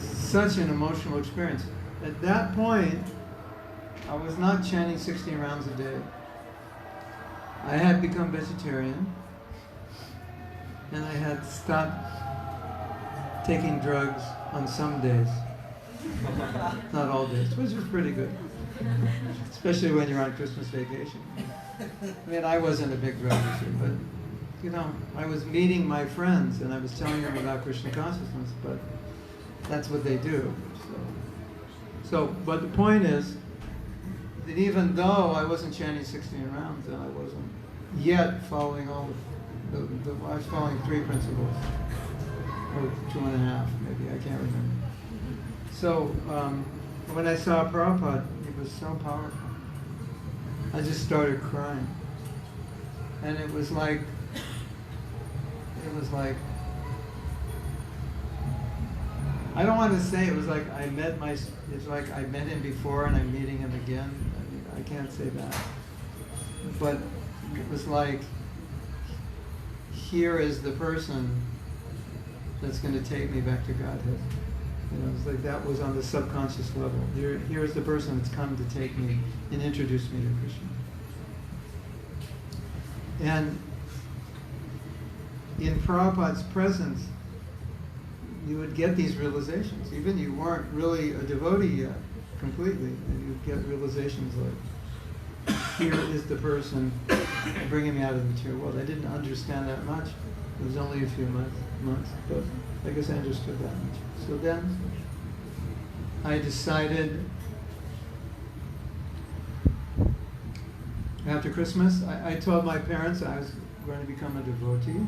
A: such an emotional experience. At that point, I was not chanting 16 rounds a day. I had become vegetarian, and I had stopped taking drugs on some days. Not all days, which was pretty good. Especially when you're on Christmas vacation. I mean, I wasn't a big drug user, but, you know, I was meeting my friends, and I was telling them about Krishna consciousness, but that's what they do. So, but the point is that even though I wasn't chanting 16 rounds, and I wasn't yet following all I was following 3 principles, or 2.5 maybe, I can't remember. So when I saw Prabhupada, it was so powerful. I just started crying, and it was like. I don't want to say it was like it's like I met him before and I'm meeting him again. I mean, I can't say that. But it was like, here is the person that's going to take me back to Godhead. You know, it's like that was on the subconscious level. Here's the person that's come to take me and introduce me to Krishna. And in Prabhupada's presence, you would get these realizations. Even you weren't really a devotee yet, completely, and you'd get realizations like, here is the person bringing me out of the material world. I didn't understand that much. It was only a few months, but I guess I understood that much. So then I decided, after Christmas, I told my parents I was going to become a devotee.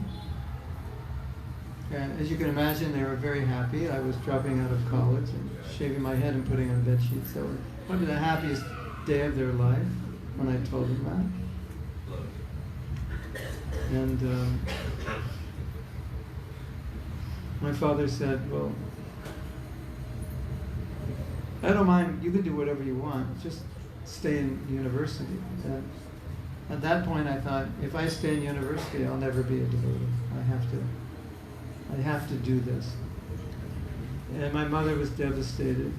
A: And as you can imagine, they were very happy. I was dropping out of college and shaving my head and putting on bed sheets. So probably the happiest day of their life when I told them that. And my father said, well, I don't mind, you can do whatever you want, just stay in university. And at that point I thought, if I stay in university, I'll never be a devotee. I have to do this. And my mother was devastated.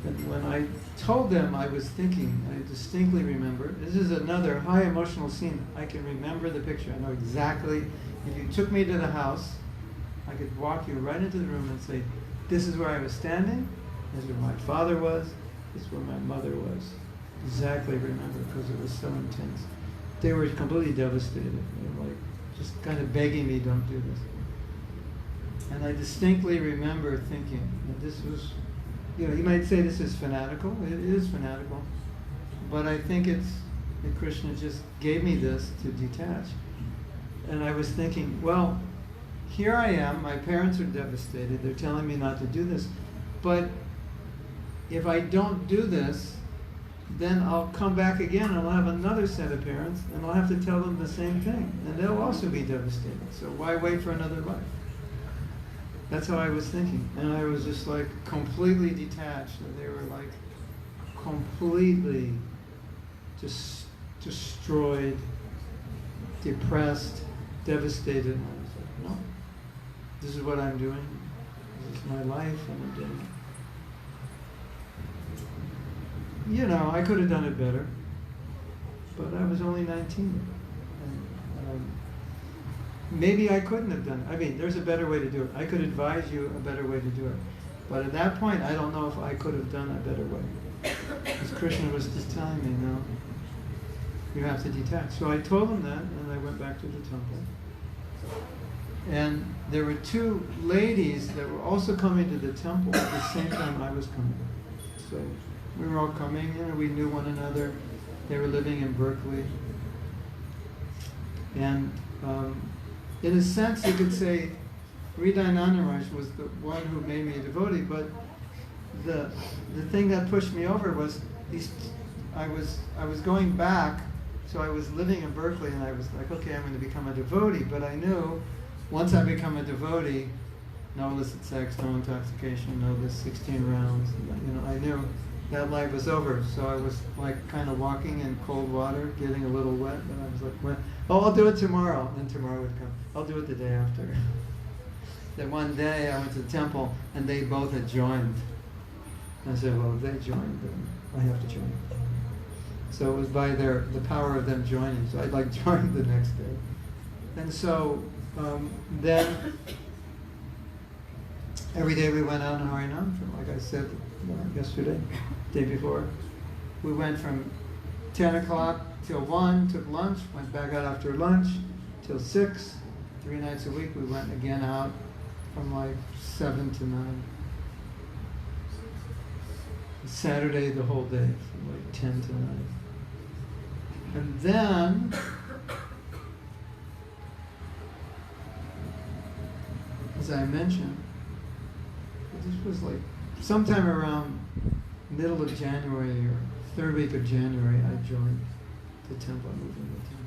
A: And when I told them, I was thinking, I distinctly remember, this is another high emotional scene. I can remember the picture. I know exactly, if you took me to the house, I could walk you right into the room and say, this is where I was standing, this is where my father was, this is where my mother was. Exactly remember, because it was so intense. They were completely devastated. They were like, just kind of begging me, don't do this. And I distinctly remember thinking that this was, you might say this is fanatical. It is fanatical. But I think it's that Krishna just gave me this to detach. And I was thinking, well, here I am, my parents are devastated, they're telling me not to do this. But if I don't do this, then I'll come back again and I'll have another set of parents and I'll have to tell them the same thing. And they'll also be devastated. So why wait for another life? That's how I was thinking. And I was just like completely detached. And they were like completely just destroyed, depressed, devastated. And I was like, no, this is what I'm doing. This is my life and I'm doing it. I could have done it better, but I was only 19. And, maybe I couldn't have done it. I mean, there's a better way to do it. I could advise you a better way to do it. But at that point, I don't know if I could have done a better way. Because Krishna was just telling me, no, you have to detach. So I told him that, and I went back to the temple. And there were two ladies that were also coming to the temple at the same time I was coming. So we were all coming, we knew one another. They were living in Berkeley. And in a sense, you could say Hridayananda Maharaj was the one who made me a devotee, but the thing that pushed me over was I was going back, so I was living in Berkeley, and I was like, okay, I'm going to become a devotee, but I knew once I become a devotee, no illicit sex, no intoxication, no this 16 rounds, I knew that life was over. So I was like kind of walking in cold water, getting a little wet, and I was like, oh, I'll do it tomorrow. And then tomorrow would come. I'll do it the day after. Then one day I went to the temple, and they both had joined. I said, well, if they joined, then I have to join. So it was by the power of them joining. So I joined the next day. And so then every day we went out in Harinam, like I said yesterday, day before. We went from 10 o'clock till 1, took lunch, went back out after lunch till 6. 3 nights a week we went again out from like 7 to 9. Saturday the whole day, from like 10 to 9. And then as I mentioned, this was like sometime around middle of January or third week of January, I joined the temple, moved in the temple.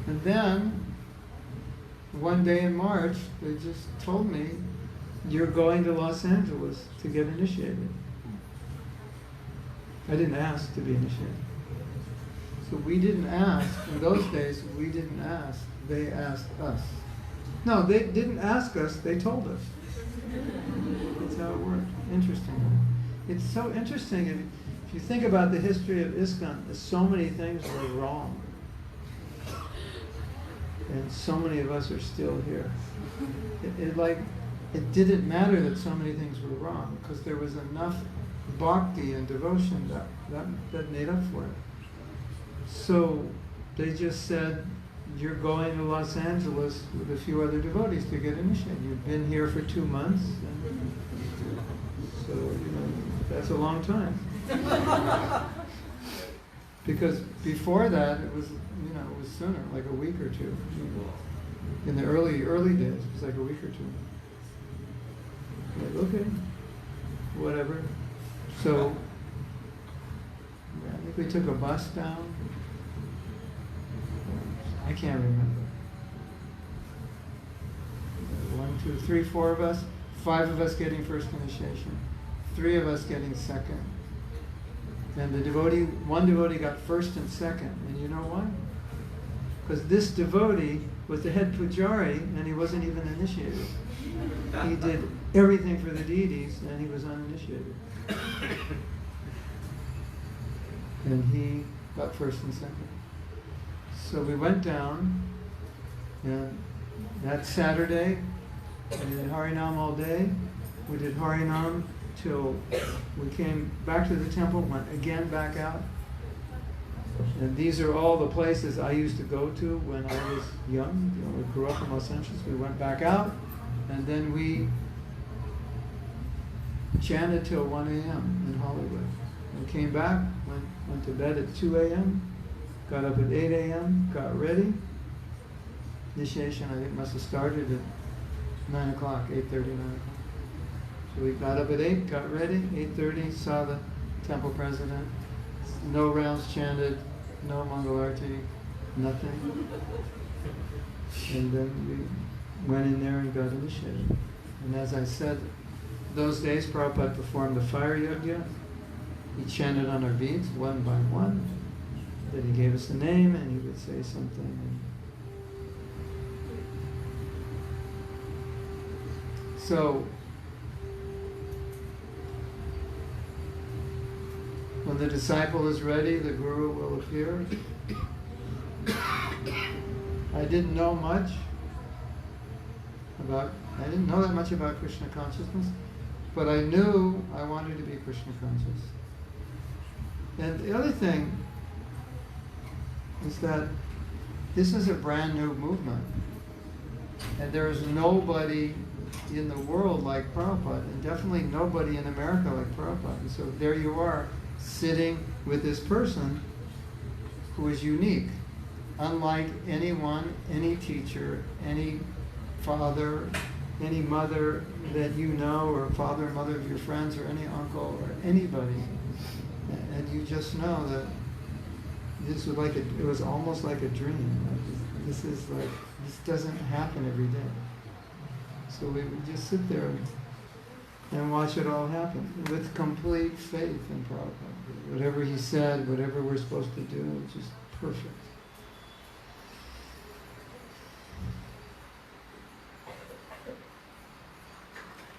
A: And then one day in March, they just told me, you're going to Los Angeles to get initiated. I didn't ask to be initiated. So we didn't ask, in those days, we didn't ask, they asked us. No, they didn't ask us, they told us. That's how it worked. Interesting. It's so interesting, if you think about the history of ISKCON, so many things were wrong. And so many of us are still here. It didn't matter that so many things were wrong, because there was enough bhakti and devotion that made up for it. So they just said, you're going to Los Angeles with a few other devotees to get initiated. You've been here for 2 months, and so that's a long time. Because before that, it was it was sooner, like a week or two. In the early days, it was like a week or two. Like, okay, whatever. So I think we took a bus down. I can't remember. 1, 2, 3, 4 of us. 5 of us getting first initiation. 3 of us getting second. And one devotee got first and second. And you know why? Because this devotee was the head pujari and he wasn't even initiated. He did everything for the deities, and he was uninitiated. And he got first and second. So we went down, and that Saturday, we did Harinam all day. We did Harinam till we came back to the temple, went again back out. And these are all the places I used to go to when I was young. You know, we grew up in Los Angeles. We went back out, and then we chanted till 1 a.m. in Hollywood. We came back, went to bed at 2 a.m., got up at 8 a.m., got ready. Initiation, I think, must have started at 9 o'clock, 8:30, 9 o'clock. So we got up at 8, got ready, 8:30, saw the temple president. No rounds chanted, no Mangalarti, nothing. And then we went in there and got initiated. And as I said, those days Prabhupada performed the fire yajna. He chanted on our beads one by one. Then he gave us a name and he would say something. So, when the disciple is ready, the guru will appear. I didn't know that much about Krishna consciousness, but I knew I wanted to be Krishna conscious. And the other thing is that this is a brand new movement, and there is nobody in the world like Prabhupada, and definitely nobody in America like Prabhupada. And so there you are, sitting with this person who is unique, unlike anyone, any teacher, any father, any mother that you know, or father and mother of your friends, or any uncle, or anybody. And you just know that this was it was almost like a dream. This doesn't happen every day. So we would just sit there and watch it all happen with complete faith in Prabhupada. Whatever he said, whatever we're supposed to do, it's just perfect.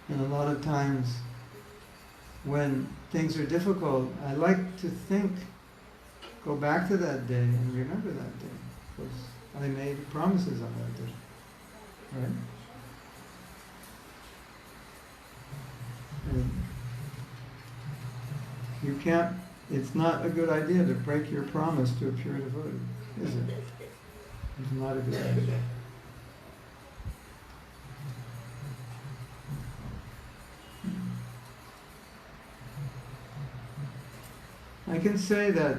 A: And a lot of times when things are difficult, I like to go back to that day and remember that day, because I made promises on that day, right? And you can't, it's not a good idea to break your promise to a pure devotee, is it? It's not a good idea. I can say that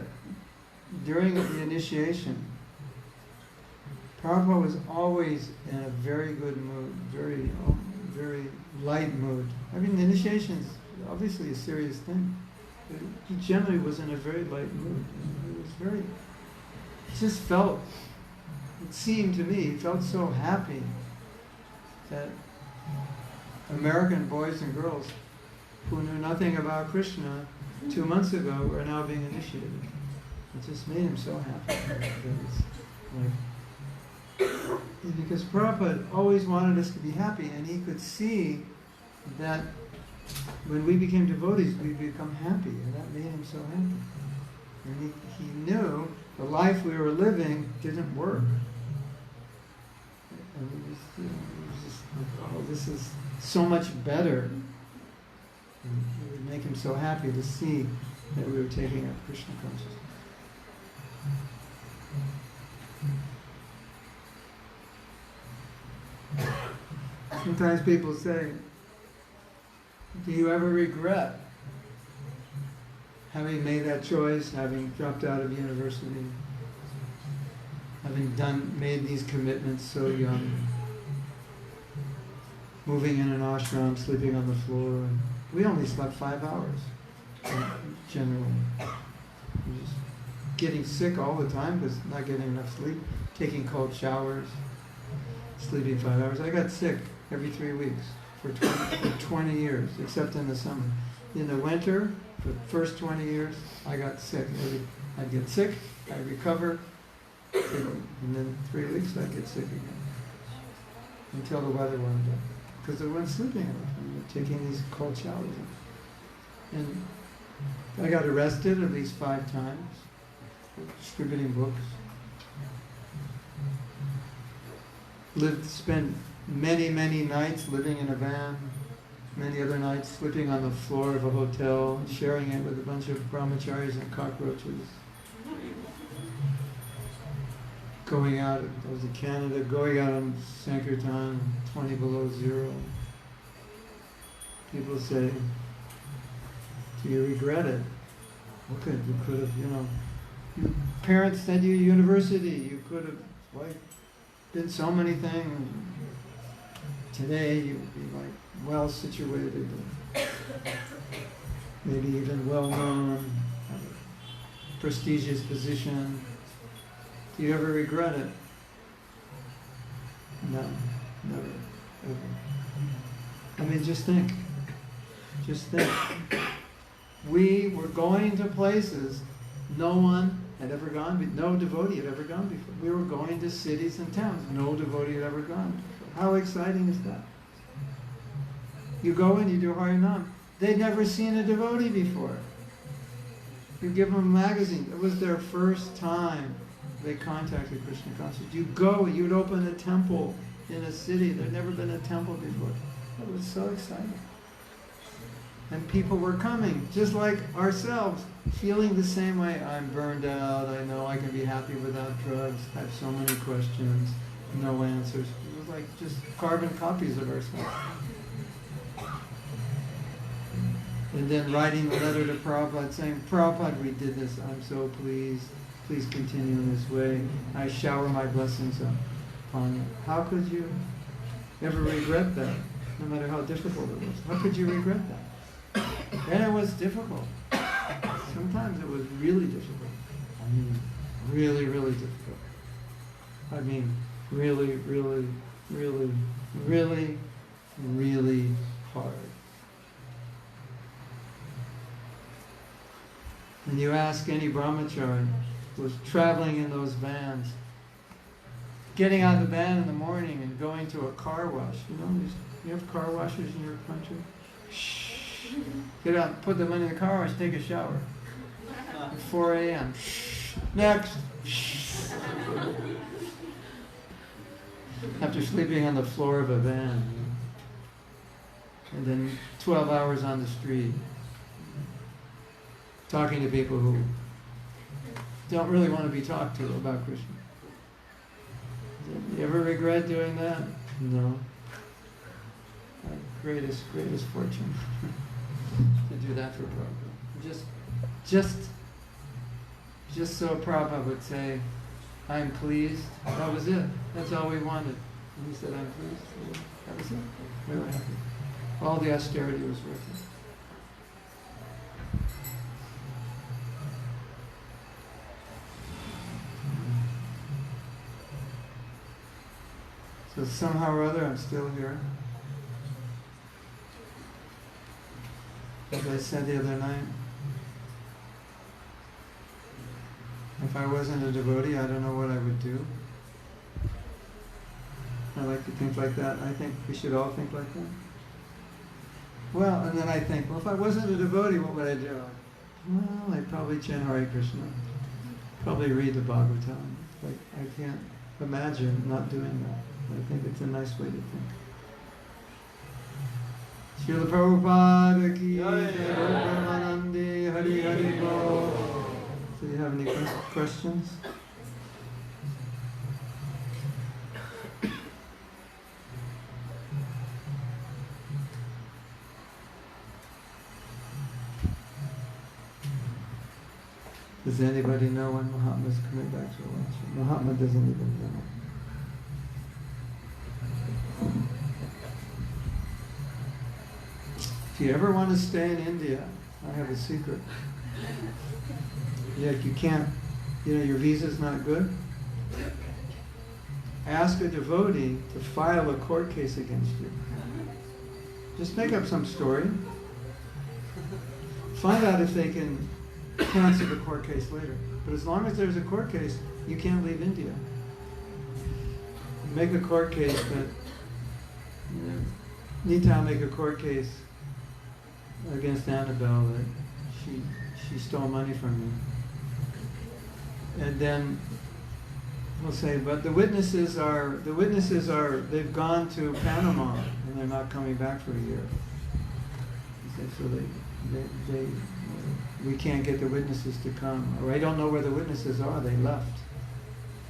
A: during the initiation, Prabhupada was always in a very good mood, very light mood. I mean, the initiation is obviously a serious thing. But he generally was in a very light mood. It just felt, it seemed to me, he felt so happy that American boys and girls who knew nothing about Krishna 2 months ago were now being initiated. It just made him so happy. Because Prabhupada always wanted us to be happy, and he could see that when we became devotees, we become happy, and that made him so happy. And he knew the life we were living didn't work. And we was just like, oh, this is so much better. And it would make him so happy to see that we were taking up Krishna consciousness. Sometimes people say, do you ever regret having made that choice, having dropped out of university, having made these commitments so young, moving in an ashram, sleeping on the floor? And we only slept 5 hours, generally. Just getting sick all the time because not getting enough sleep, taking cold showers, sleeping 5 hours. I got sick every 3 weeks for 20 years, except in the summer. In the winter, for the first 20 years, I got sick. I'd get sick, I'd recover, and then 3 weeks I'd get sick again. Until the weather warmed up. Because I wasn't sleeping enough. and they're taking these cold showers. And I got arrested at least 5 times for distributing books. Spent many, many nights living in a van, many other nights sleeping on the floor of a hotel, sharing it with a bunch of brahmacharis and cockroaches. Going out, I was in Canada, going out on Sankirtan, 20 below zero. People say, do you regret it? Okay, you could have, your parents sent you to university, you could have, did so many things. Today you'd be well situated, maybe even well known, have a prestigious position. Do you ever regret it? No, never, ever. I mean, just think. We were going to places no one had ever gone, no devotee had ever gone before. We were going to cities and towns no devotee had ever gone before. How exciting is that? You go and you do Harinam. They'd never seen a devotee before. You give them a magazine. It was their first time they contacted Krishna consciousness. You go, you'd open a temple in a city. There'd never been a temple before. It was so exciting. And people were coming, just like ourselves, feeling the same way. I'm burned out, I know I can be happy without drugs, I have so many questions, no answers. It was like just carbon copies of ourselves. And then writing a letter to Prabhupada saying, Prabhupada, we did this, I'm so pleased, please continue in this way. I shower my blessings upon you. How could you ever regret that, no matter how difficult it was? How could you regret that? And it was difficult. Sometimes it was really difficult. I mean, really, really difficult. I mean, really, really, really, really, really hard. And you ask any brahmachari who was traveling in those vans, getting out of the van in the morning and going to a car wash. You have car washes in your country? Shh. Get out, put the money in the car wash, take a shower. At 4 a.m. Next. After sleeping on the floor of a van. And then 12 hours on the street. Talking to people who don't really want to be talked to about Krishna. You ever regret doing that? No. Greatest fortune. To do that for Prabhupada. Just so Prabhupada would say, I'm pleased. That was it. That's all we wanted. And he said, I'm pleased. That was it. We were happy. All the austerity was worth it. So somehow or other, I'm still here. As I said the other night, if I wasn't a devotee, I don't know what I would do. I like to think like that. I think we should all think like that. Well, and then I think, well, if I wasn't a devotee, what would I do? Well, I'd probably chant Hare Krishna. Probably read the Bhagavatam. Like, I can't imagine not doing that. I think it's a nice way to think. Srila Prabhupada ki Jai, Brahmanandi, Hari Hari Bol. Do you have any questions? Does anybody know when Mahatma's coming back to Alaska? Mahatma doesn't even know. If you ever want to stay in India, I have a secret. Yeah, you can't, your visa's not good. Ask a devotee to file a court case against you. Just make up some story. Find out if they can cancel the court case later. But as long as there's a court case, you can't leave India. Make a court case that Nita, I'll make a court case against Annabelle that she stole money from me. And then we'll say, but the witnesses are, they've gone to Panama and they're not coming back for a year. So we can't get the witnesses to come. Or I don't know where the witnesses are, they left.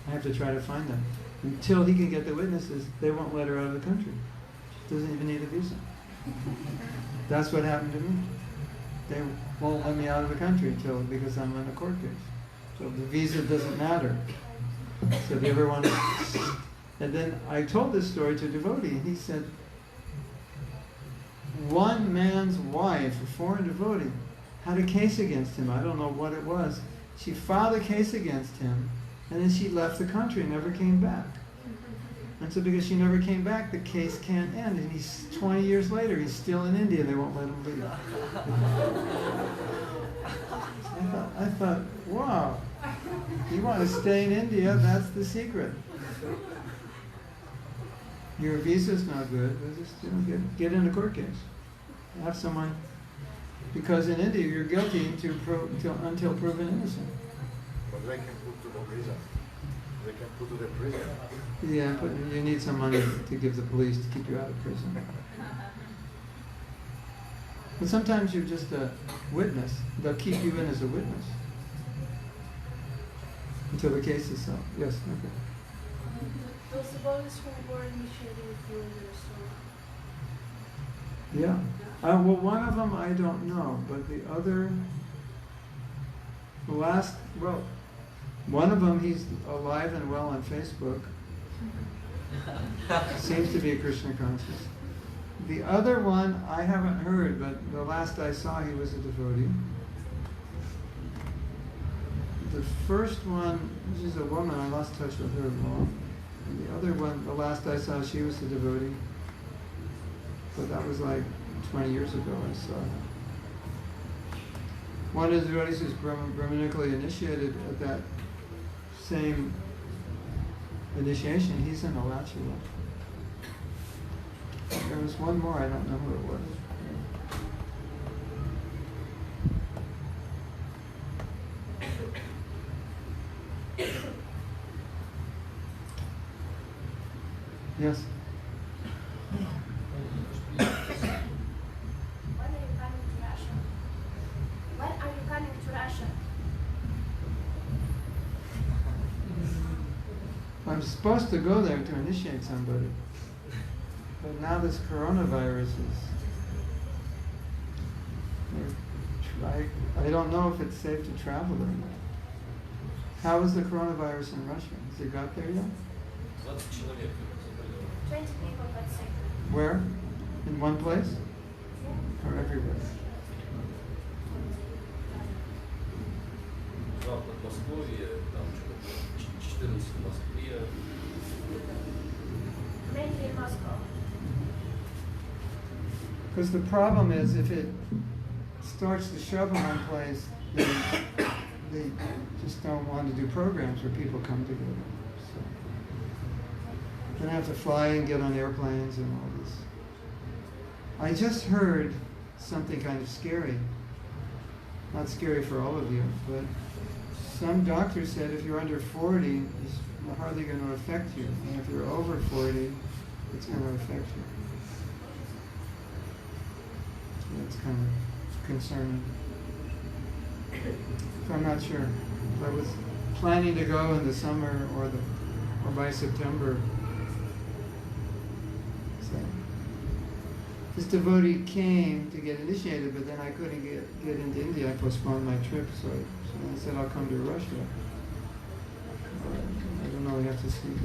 A: I have to try to find them. Until he can get the witnesses, they won't let her out of the country. She doesn't even need a visa. That's what happened to me. They won't let me out of the country because I'm in a court case. So the visa doesn't matter. So if you ever want to... And then I told this story to a devotee, and he said, one man's wife, a foreign devotee, had a case against him. I don't know what it was. She filed a case against him, and then she left the country and never came back. And so because she never came back, the case can't end. And he's 20 years later, he's still in India. They won't let him leave. I thought, wow, you want to stay in India, that's the secret. Your visa's not good, but just get in a court case. Have someone, because in India you're guilty until proven innocent.
F: But they can put to the prison. They can put to the prison.
A: Yeah, but you need some money to give the police to keep you out of prison. But sometimes you're just a witness. They'll keep you in as a witness until the case is solved. Yes, okay.
D: Those devotees who were initiated with you in your soul.
A: Yeah. Well, one of them I don't know, but the other, one of them, he's alive and well on Facebook. Seems to be a Krishna conscious. The other one I haven't heard, but the last I saw he was a devotee. The first one, she's a woman, I lost touch with her long. And the other one, the last I saw, she was a devotee. But that was like 20 years ago I saw her. One of the devotees who's Brahmanically initiated at that same initiation, he's in Alachua. There was one more, I don't know who it was. Yes?
G: When are you coming to Russia? When are you coming to Russia?
A: I'm supposed to go there to initiate somebody. But now this coronavirus I don't know if it's safe to travel or not. How is the coronavirus in Russia? Has it got there yet?
B: 20 человек.
G: 20 people got sick.
A: Where? In one place? Or everywhere?
B: Два под Москвой, там что-то 14 в Москве.
G: Mainly in Moscow.
A: Because the problem is if it starts to shove in one place, they just don't want to do programs where people come together. So they have to fly and get on airplanes and all this. I just heard something kind of scary. Not scary for all of you, but some doctor said if you're under 40, it's hardly going to affect you. And if you're over 40, it's going to affect you. That's kind of concerning. So I'm not sure. I was planning to go in the summer or by September. So this devotee came to get initiated, but then I couldn't get into India. I postponed my trip, so I said I'll come to Russia. I don't know. I have to see.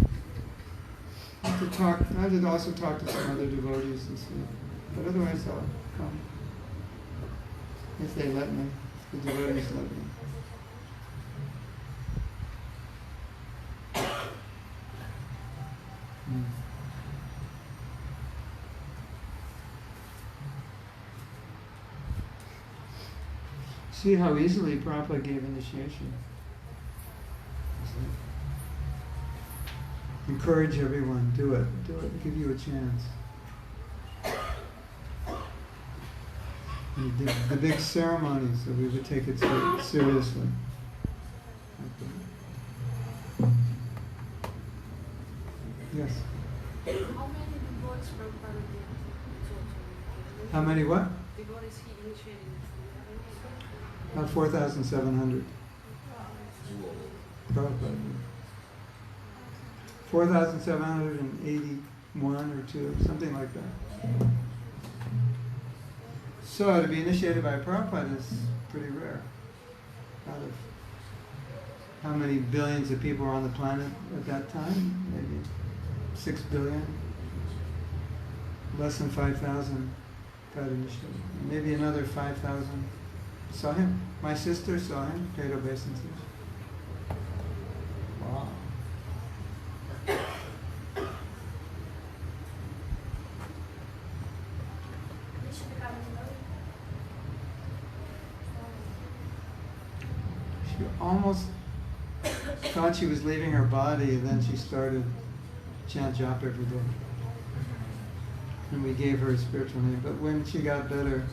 A: I have to also talk to some other devotees and see. But otherwise, I'll come. If they let me, if the devotees let me. See how easily Prabhupada gave initiation. Encourage everyone, do it, give you a chance. And he did the big ceremony, so we would take it seriously. Yes.
D: How many devotees Prabhupada did total?
A: How many what?
D: Devotees he initiated?
A: 4,700. Prabhupada. 4,781 or 2, something like that. So to be initiated by Prabhupada is pretty rare. Out of how many billions of people were on the planet at that time? Maybe 6 billion. Less than 5,000 got initiated. Maybe another 5,000 saw him. My sister saw him, paid obeisances. Wow.
G: Did she become devotee?
A: She almost thought she was leaving her body, and then she started chant japa every day. And we gave her a spiritual name. But when she got better,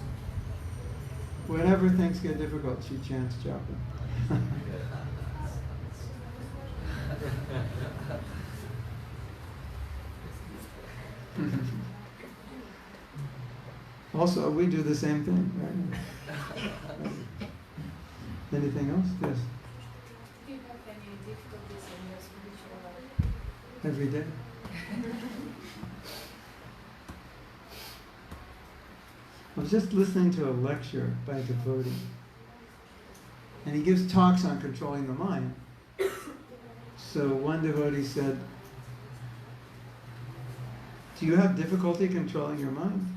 A: whenever things get difficult, she chants japa. Also, we do the same thing, right? Anything else? Yes.
D: Do you have any difficulties in your spiritual life?
A: Every day. I was just listening to a lecture by a devotee, and he gives talks on controlling the mind. So one devotee said, "Do you have difficulty controlling your mind?"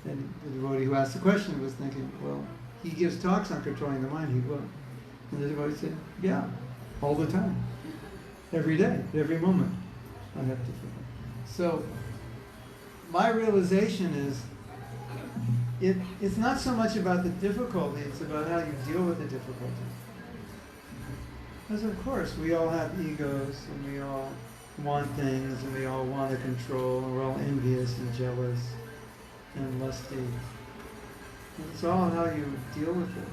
A: And the devotee who asked the question was thinking, well, he gives talks on controlling the mind, he will. And the devotee said, yeah, all the time. Every day, every moment. I have difficulty. So my realization is, it's not so much about the difficulty, it's about how you deal with the difficulty. Because of course, we all have egos, and we all want things, and we all want to control, and we're all envious and jealous and lusty. It's all how you deal with it.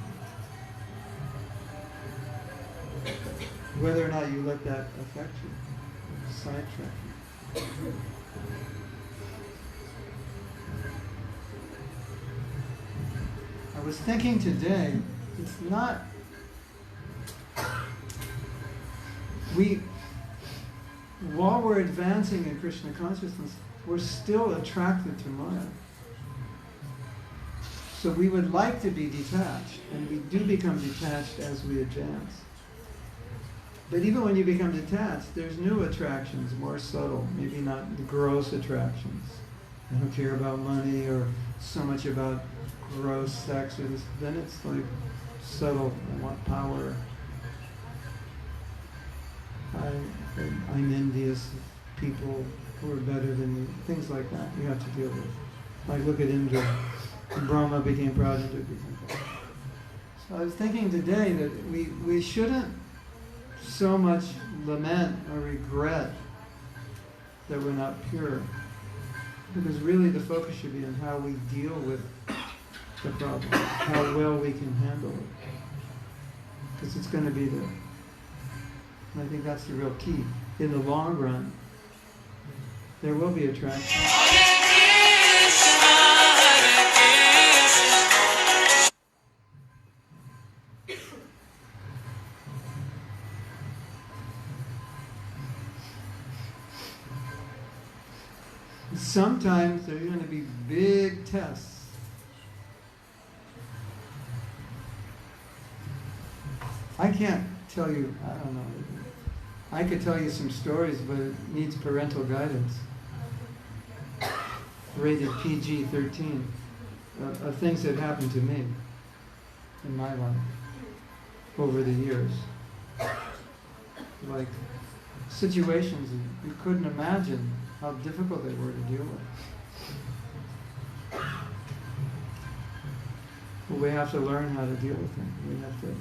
A: Whether or not you let that affect you, sidetrack you. I was thinking today, it's not, while we're advancing in Krishna consciousness, we're still attracted to Maya. So we would like to be detached, and we do become detached as we advance. But even when you become detached, there's new attractions, more subtle, maybe not the gross attractions. I don't care about money or so much about gross sex or this. Then it's like subtle. I want power. I'm envious of people who are better than me. Things like that you have to deal with. Like look at Indra. Brahma became proud, Indra became proud. So I was thinking today that we shouldn't so much lament or regret that we're not pure. Because really the focus should be on how we deal with the problem, how well we can handle it. Because it's going to be there. And I think that's the real key. In the long run, there will be attraction. Sometimes there are going to be big tests. I can't tell you, I don't know. I could tell you some stories, but it needs parental guidance. Rated PG-13 of things that happened to me in my life over the years. Like situations you couldn't imagine how difficult they were to deal with. But we have to learn how to deal with them. We have to.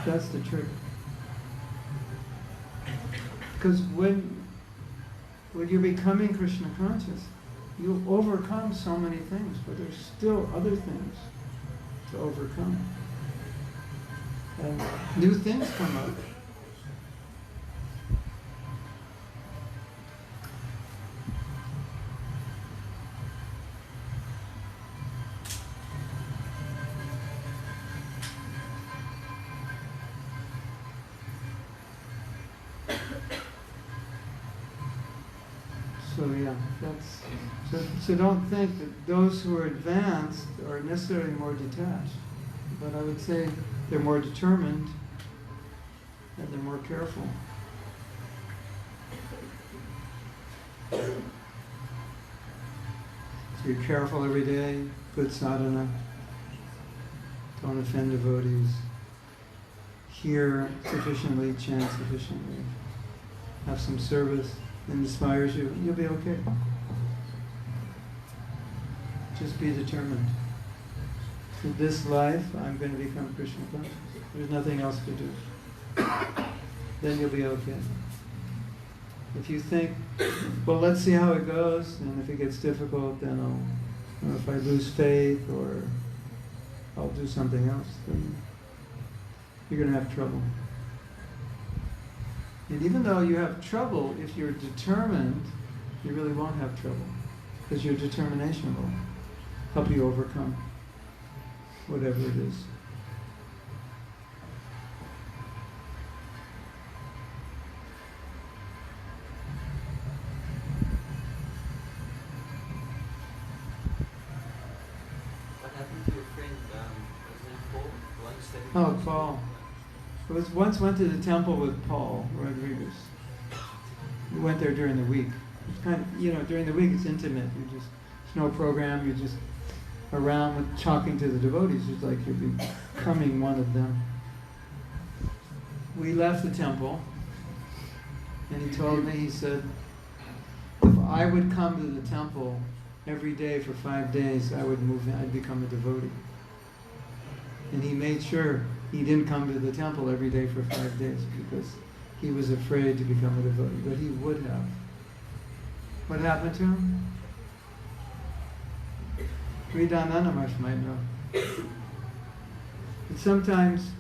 A: That's the trick. Because when you're becoming Krishna conscious, you'll overcome so many things, but there's still other things to overcome. And new things come up. So yeah, so don't think that those who are advanced are necessarily more detached. But I would say they're more determined and they're more careful. So you're careful every day, good sadhana, don't offend devotees, hear sufficiently, chant sufficiently, have some service that inspires you, you'll be okay. Just be determined. In this life, I'm going to become Krishna conscious. There's nothing else to do. Then you'll be okay. If you think, well, let's see how it goes, and if it gets difficult, then or if I lose faith, or I'll do something else, then you're going to have trouble. And even though you have trouble, if you're determined, you really won't have trouble, because your determination will help you overcome whatever it is.
B: What happened to your friend, was it Paul? The one studying?
A: Oh, Paul. I once went to the temple with Paul Rodriguez. We went there during the week. It's kind of, during the week it's intimate. There's no program. You're just around with talking to the devotees. It's like you're becoming one of them. We left the temple, and he told me, he said, if I would come to the temple every day for 5 days, I'd become a devotee. And he made sure he didn't come to the temple every day for 5 days because he was afraid to become a devotee, but he would have. What happened to him? Sridhananda Maharaj might know. But sometimes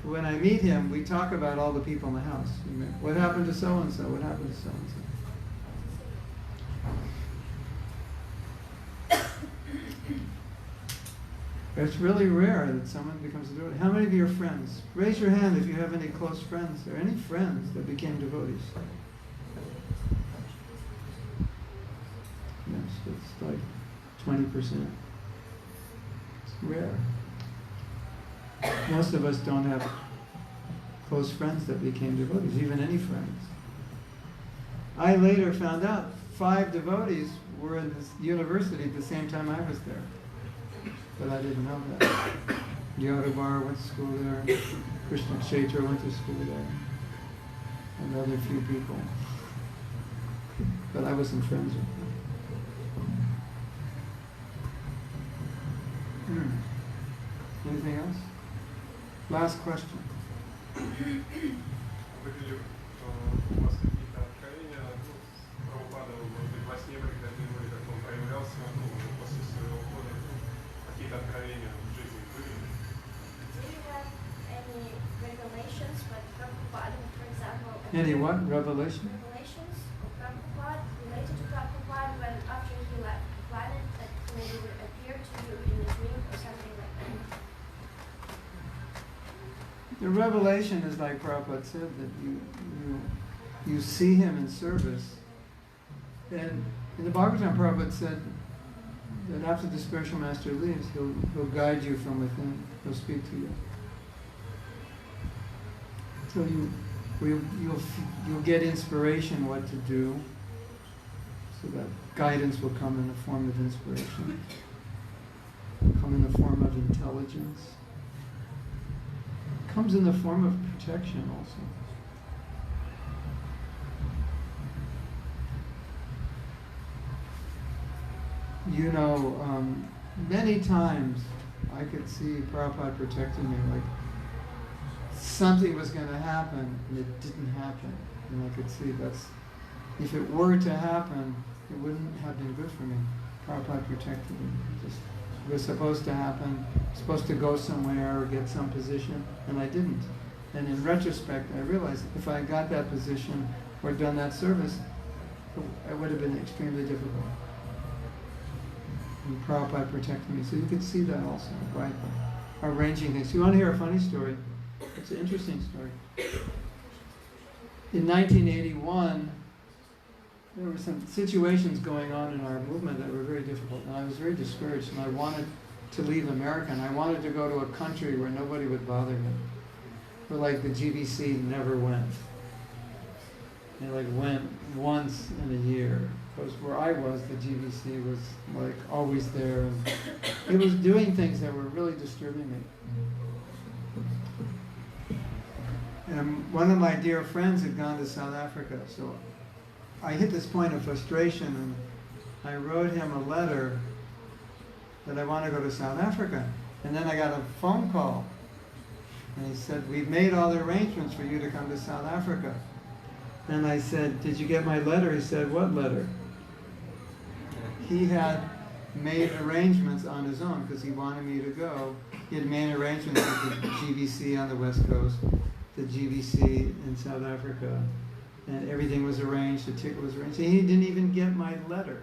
A: when I meet him, we talk about all the people in the house. What happened to so-and-so? What happened to so-and-so? It's really rare that someone becomes a devotee. How many of you are friends? Raise your hand if you have any close friends or any friends that became devotees. Yes, it's like 20%. It's rare. Most of us don't have close friends that became devotees, even any friends. I later found out 5 devotees were in this university at the same time I was there. But I didn't know that. Yodabar went to school there. Krishna Kshetra went to school there. And other few people. But I wasn't friends with them. Anything else? Last question.
E: Были у вас какие-то откровения, Прабхупада, может быть, во сне, когда вы как он проявлялся, после своего ухода, какие-то откровения в жизни были?
G: Do you have any revelations with Prabhupada, for example?
A: Any what? Revelation?
G: Revelations of Prabhupada related to Prabhupada when after he left the planet that maybe would appear to you in a dream or something like that?
A: The revelation is like Prabhupada said, that you see him in service. And in the Bhagavatam, Prabhupada said that after the spiritual master leaves, he'll guide you from within. He'll speak to you. So you'll get inspiration what to do. So that guidance will come in the form of inspiration. Come in the form of intelligence. Comes in the form of protection also. Many times I could see Prabhupada protecting me, like something was going to happen and it didn't happen. And I could see if it were to happen, it wouldn't have been good for me. Prabhupada protected me. It was supposed to happen, supposed to go somewhere or get some position, and I didn't. And in retrospect, I realized if I got that position or done that service, it would have been extremely difficult. And Prabhupada protected me. So you could see that also, right? Arranging things. You want to hear a funny story? It's an interesting story. In 1981, there were some situations going on in our movement that were very difficult, and I was very discouraged, and I wanted to leave America, and I wanted to go to a country where nobody would bother me, where like the GBC never went. They like went once in a year, because where I was, the GBC was like always there, and it was doing things that were really disturbing me. And one of my dear friends had gone to South Africa, so I hit this point of frustration, and I wrote him a letter that I want to go to South Africa. And then I got a phone call, and he said, "We've made all the arrangements for you to come to South Africa." And I said, "Did you get my letter?" He said, "What letter?" He had made arrangements on his own because he wanted me to go. He had made arrangements with the GBC on the West Coast, the GBC in South Africa, and everything was arranged, the ticket was arranged. He didn't even get my letter.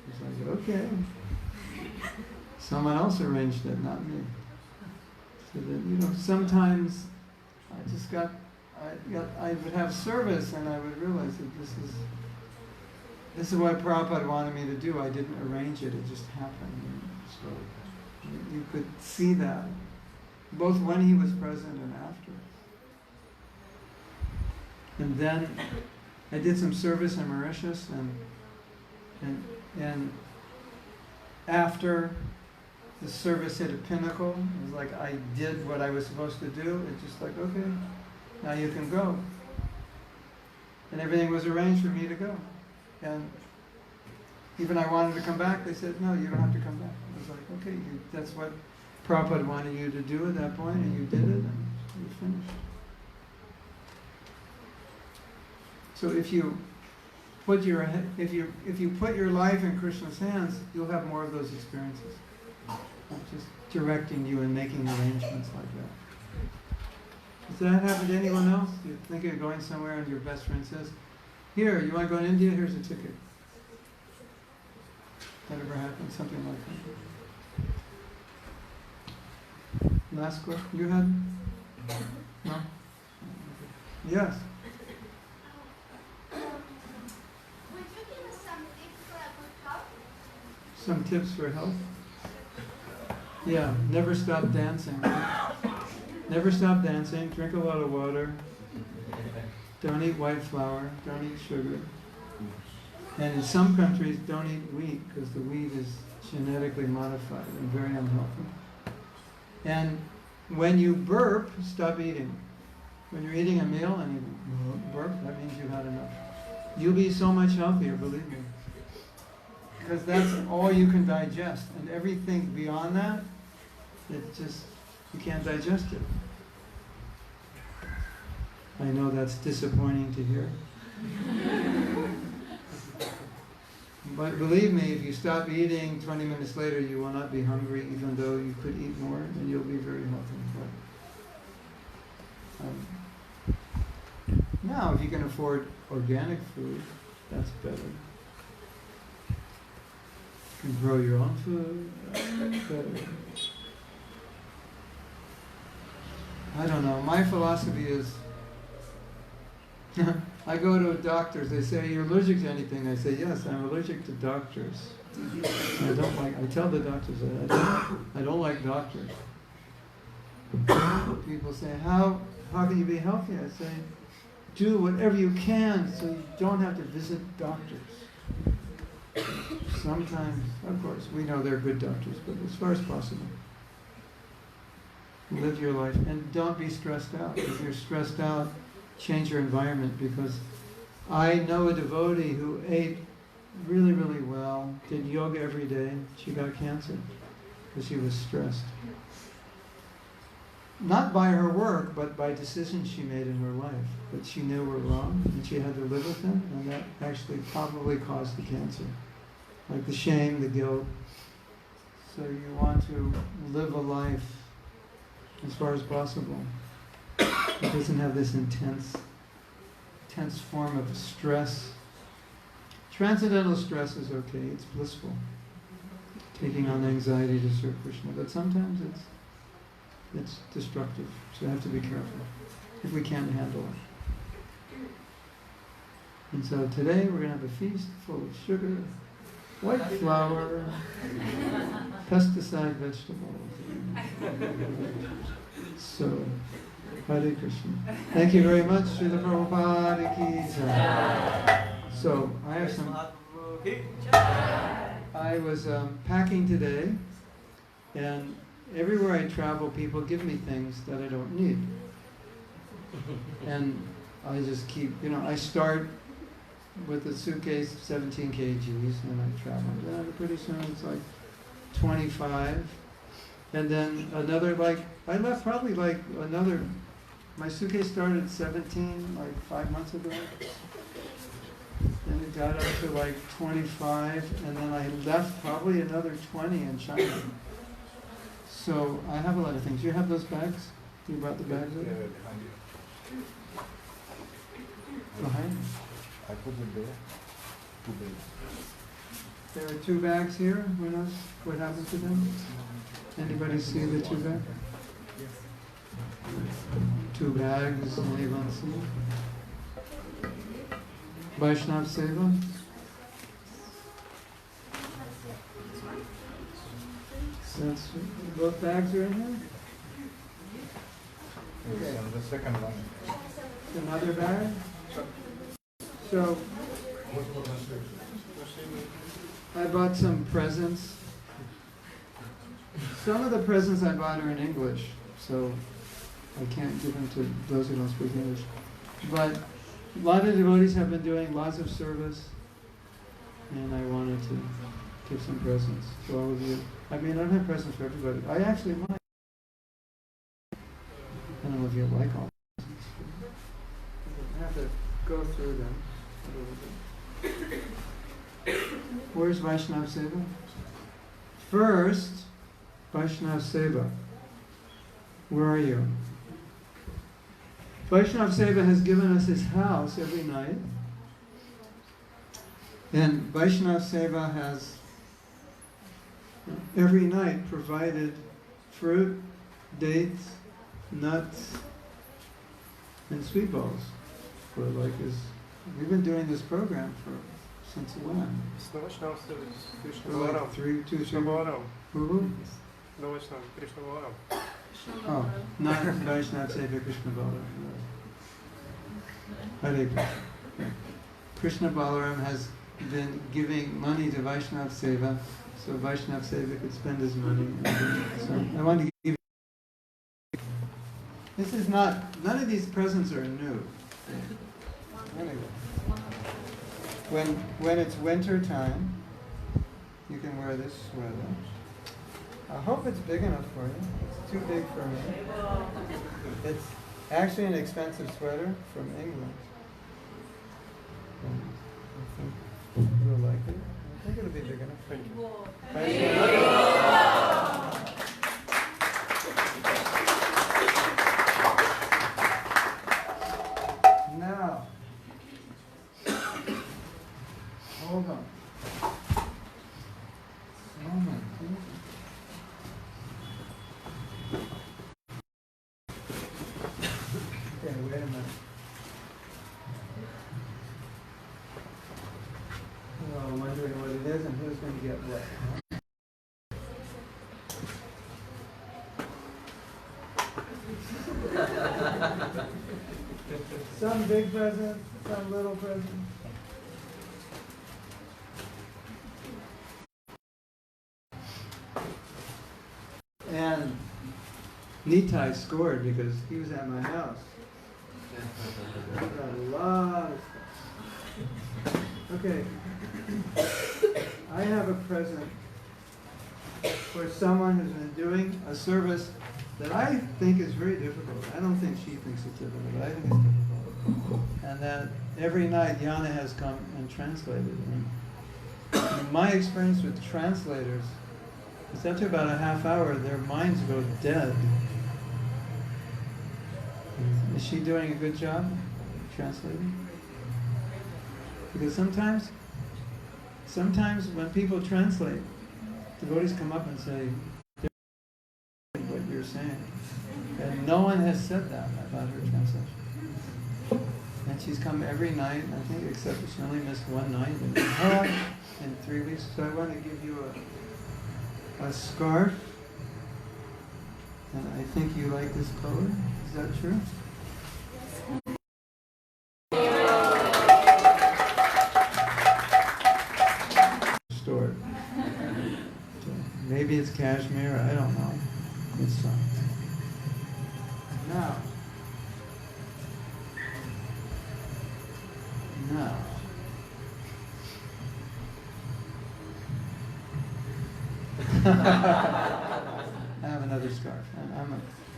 A: I was like, okay. Someone else arranged it, not me. So that, sometimes I would have service, and I would realize that this is what Prabhupada wanted me to do. I didn't arrange it, it just happened. So you could see that, both when he was present and after. And then I did some service in Mauritius, and after the service hit a pinnacle, it was like I did what I was supposed to do. It's just like, okay, now you can go. And everything was arranged for me to go. And even I wanted to come back, they said, no, you don't have to come back. I was like, okay, that's what Prabhupada wanted you to do at that point, and you did it, and you finished. So if you put your life in Krishna's hands, you'll have more of those experiences. Just directing you and making arrangements like that. Does that happen to anyone else? You think you're going somewhere and your best friend says, "Here, you want to go to India? Here's a ticket." That ever happened? Something like that. Last question you had? No? Yes.
G: Would you give us some tips for a good health?
A: Some tips for health? Yeah, never stop dancing. Never stop dancing, drink a lot of water, don't eat white flour, don't eat sugar. And in some countries, don't eat wheat, because the wheat is genetically modified and very unhealthy. And when you burp, stop eating. When you're eating a meal and you burp, that means you've had enough. You'll be so much healthier, believe me. Because that's all you can digest. And everything beyond that, you can't digest it. I know that's disappointing to hear. But believe me, if you stop eating, 20 minutes later you will not be hungry, even though you could eat more, and you'll be very healthy. Now, if you can afford organic food, that's better. You can grow your own food, that's better. I don't know. My philosophy is, I go to doctors, they say, "Are you allergic to anything?" I say, "Yes, I'm allergic to doctors." I tell the doctors that I don't like doctors. People say, how can you be healthy? I say, do whatever you can so you don't have to visit doctors. Sometimes, of course, we know they're good doctors, but as far as possible, live your life and don't be stressed out. If you're stressed out, change your environment, because I know a devotee who ate really, really well, did yoga every day. She got cancer because she was stressed. not by her work, but by decisions she made in her life that she knew were wrong, and she had to live with them, and that actually probably caused the cancer. Like the shame, the guilt. So you want to live a life as far as possible. It doesn't have this intense form of stress. Transcendental stress is okay, it's blissful. Taking on anxiety to serve Krishna, but sometimes it's destructive, so you have to be careful if we can't handle it. And so today we're going to have a feast full of sugar, white flour, pesticide vegetables. So, Hare Krishna. Thank you very much, Srila Prabhupada ki jai. So, I have some... I was packing today, and everywhere I travel, people give me things that I don't need. And I just keep, I start with a suitcase of 17 kgs, and I travel. And pretty soon it's like 25. And then another, I left probably another, my suitcase started at 17, 5 months ago. And it got up to 25, and then I left probably another 20 in China. So I have a lot of things. You have those bags? You brought the bags with you? Behind you.
F: I put them there. 2 bags.
A: There are 2 bags here. Who knows what happened to them? Anybody see the 2 bags? 2 bags, anyone see? Vaishnav Seva? That's, both bags are in here?
F: Okay. The second one.
A: Another bag? So, I bought some presents. Some of the presents I bought are in English, so I can't give them to those who don't speak English. But a lot of devotees have been doing lots of service, and I wanted to give some presents to all of you. I mean, I don't have presents for everybody. I actually might. I don't know if you like all the presents. I have to go through them a little bit. Where's Vaishnav Seva? First, Vaishnav Seva. Where are you? Vaishnav Seva has given us his house every night. And Vaishnav Seva has every night provided fruit, dates, nuts, and sweet balls. For we've been doing this program since when? Who? Oh, not Vaishnav Seva Krishna Balaram. Hare Krishna. Krishna Balaram has been giving money to Vaishnav Seva, so Vaishnav Seva could spend his money. So I want to give. This is not. None of these presents are new. Anyway, when it's winter time, you can wear this sweater. I hope it's big enough for you. It's too big for me. It's actually an expensive sweater from England. I think you'll like it. I think it'll be big enough. Thank you. Now, hold on. Moment, please. Okay, wait a minute. Well, I'm wondering what it is and who's going to get what. Some big presents, some little presents. And Nitai scored because he was at my house. I got a lot of stuff. Okay. I have a present for someone who's been doing a service that I think is very difficult. I don't think she thinks it's difficult, but I think it's difficult. And that every night Yana has come and translated. And my experience with translators is after about a half hour, their minds go dead. Is she doing a good job translating? Because sometimes when people translate, devotees come up and say, what you're saying. And no one has said that about her translation. And she's come every night, I think, except that she only missed one night in 3 weeks. So I want to give you a scarf. And I think you like this color. Is that true? Store. Maybe it's cashmere, I don't know. It's now. I have another scarf.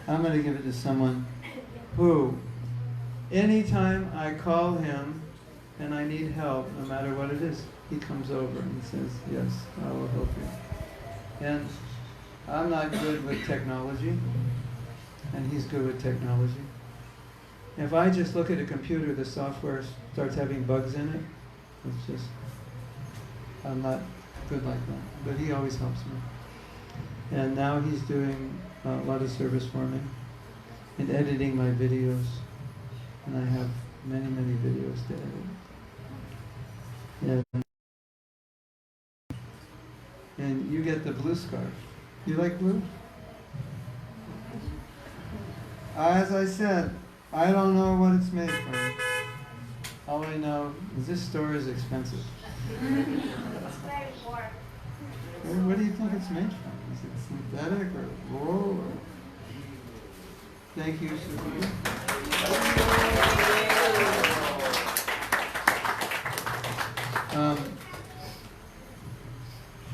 A: I'm going to give it to someone who, anytime I call him and I need help, no matter what it is, he comes over and says, yes, I will help you. And I'm not good with technology, and he's good with technology. If I just look at a computer, the software starts having bugs in it. It's just, I'm not good like that. But he always helps me. And now he's doing a lot of service for me and editing my videos. And I have many, many videos to edit. And you get the blue scarf. You like blue? As I said, I don't know what it's made from. All I know is this store is expensive.
G: It's very warm.
A: What do you think it's made from? Is it synthetic or wool? Or... Thank you, Suzuki.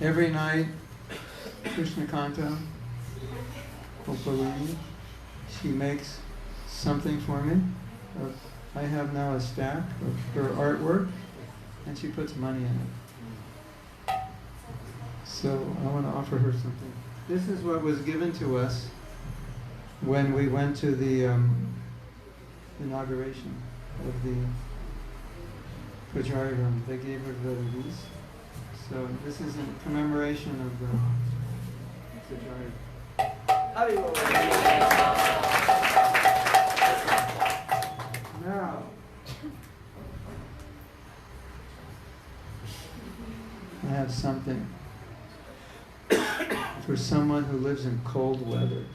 A: Every night, Krishna Kanta, Kopalini, she makes something for me. I have now a stack of her artwork, and she puts money in it. So I want to offer her something. This is what was given to us when we went to the inauguration of the Pujari room. They gave her these. So this is in commemoration of the Pujari. Now, I have something for someone who lives in cold weather.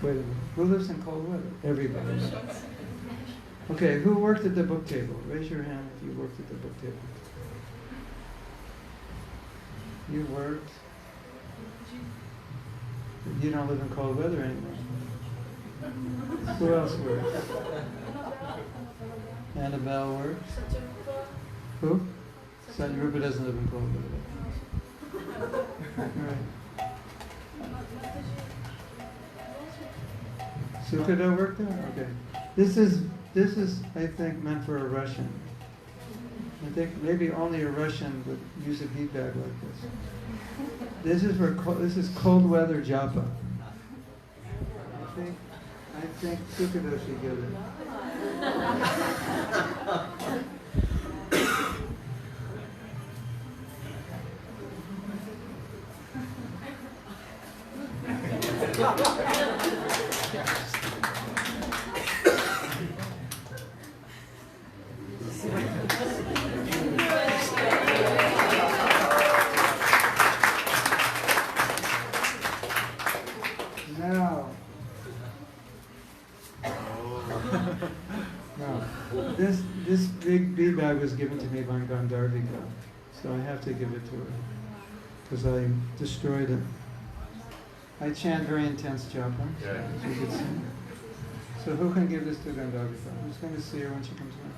A: Wait a minute. Who lives in cold weather? Everybody. Okay, who worked at the book table? Raise your hand if you worked at the book table. You worked. You don't live in cold weather anymore. Who else works? Annabelle works. Who? Satyarupa doesn't live in cold weather. Right. Sukada worked there? Okay. This is, I think, meant for a Russian. I think maybe only a Russian would use a bead bag like this. This is cold weather japa. I think Sukada should get it. This big bead bag was given to me by Gandharvika, so I have to give it to her, because I destroyed it. I chant very intense japa, as you can see. So who can give this to Gandharvika? I'm just going to see her when she comes back.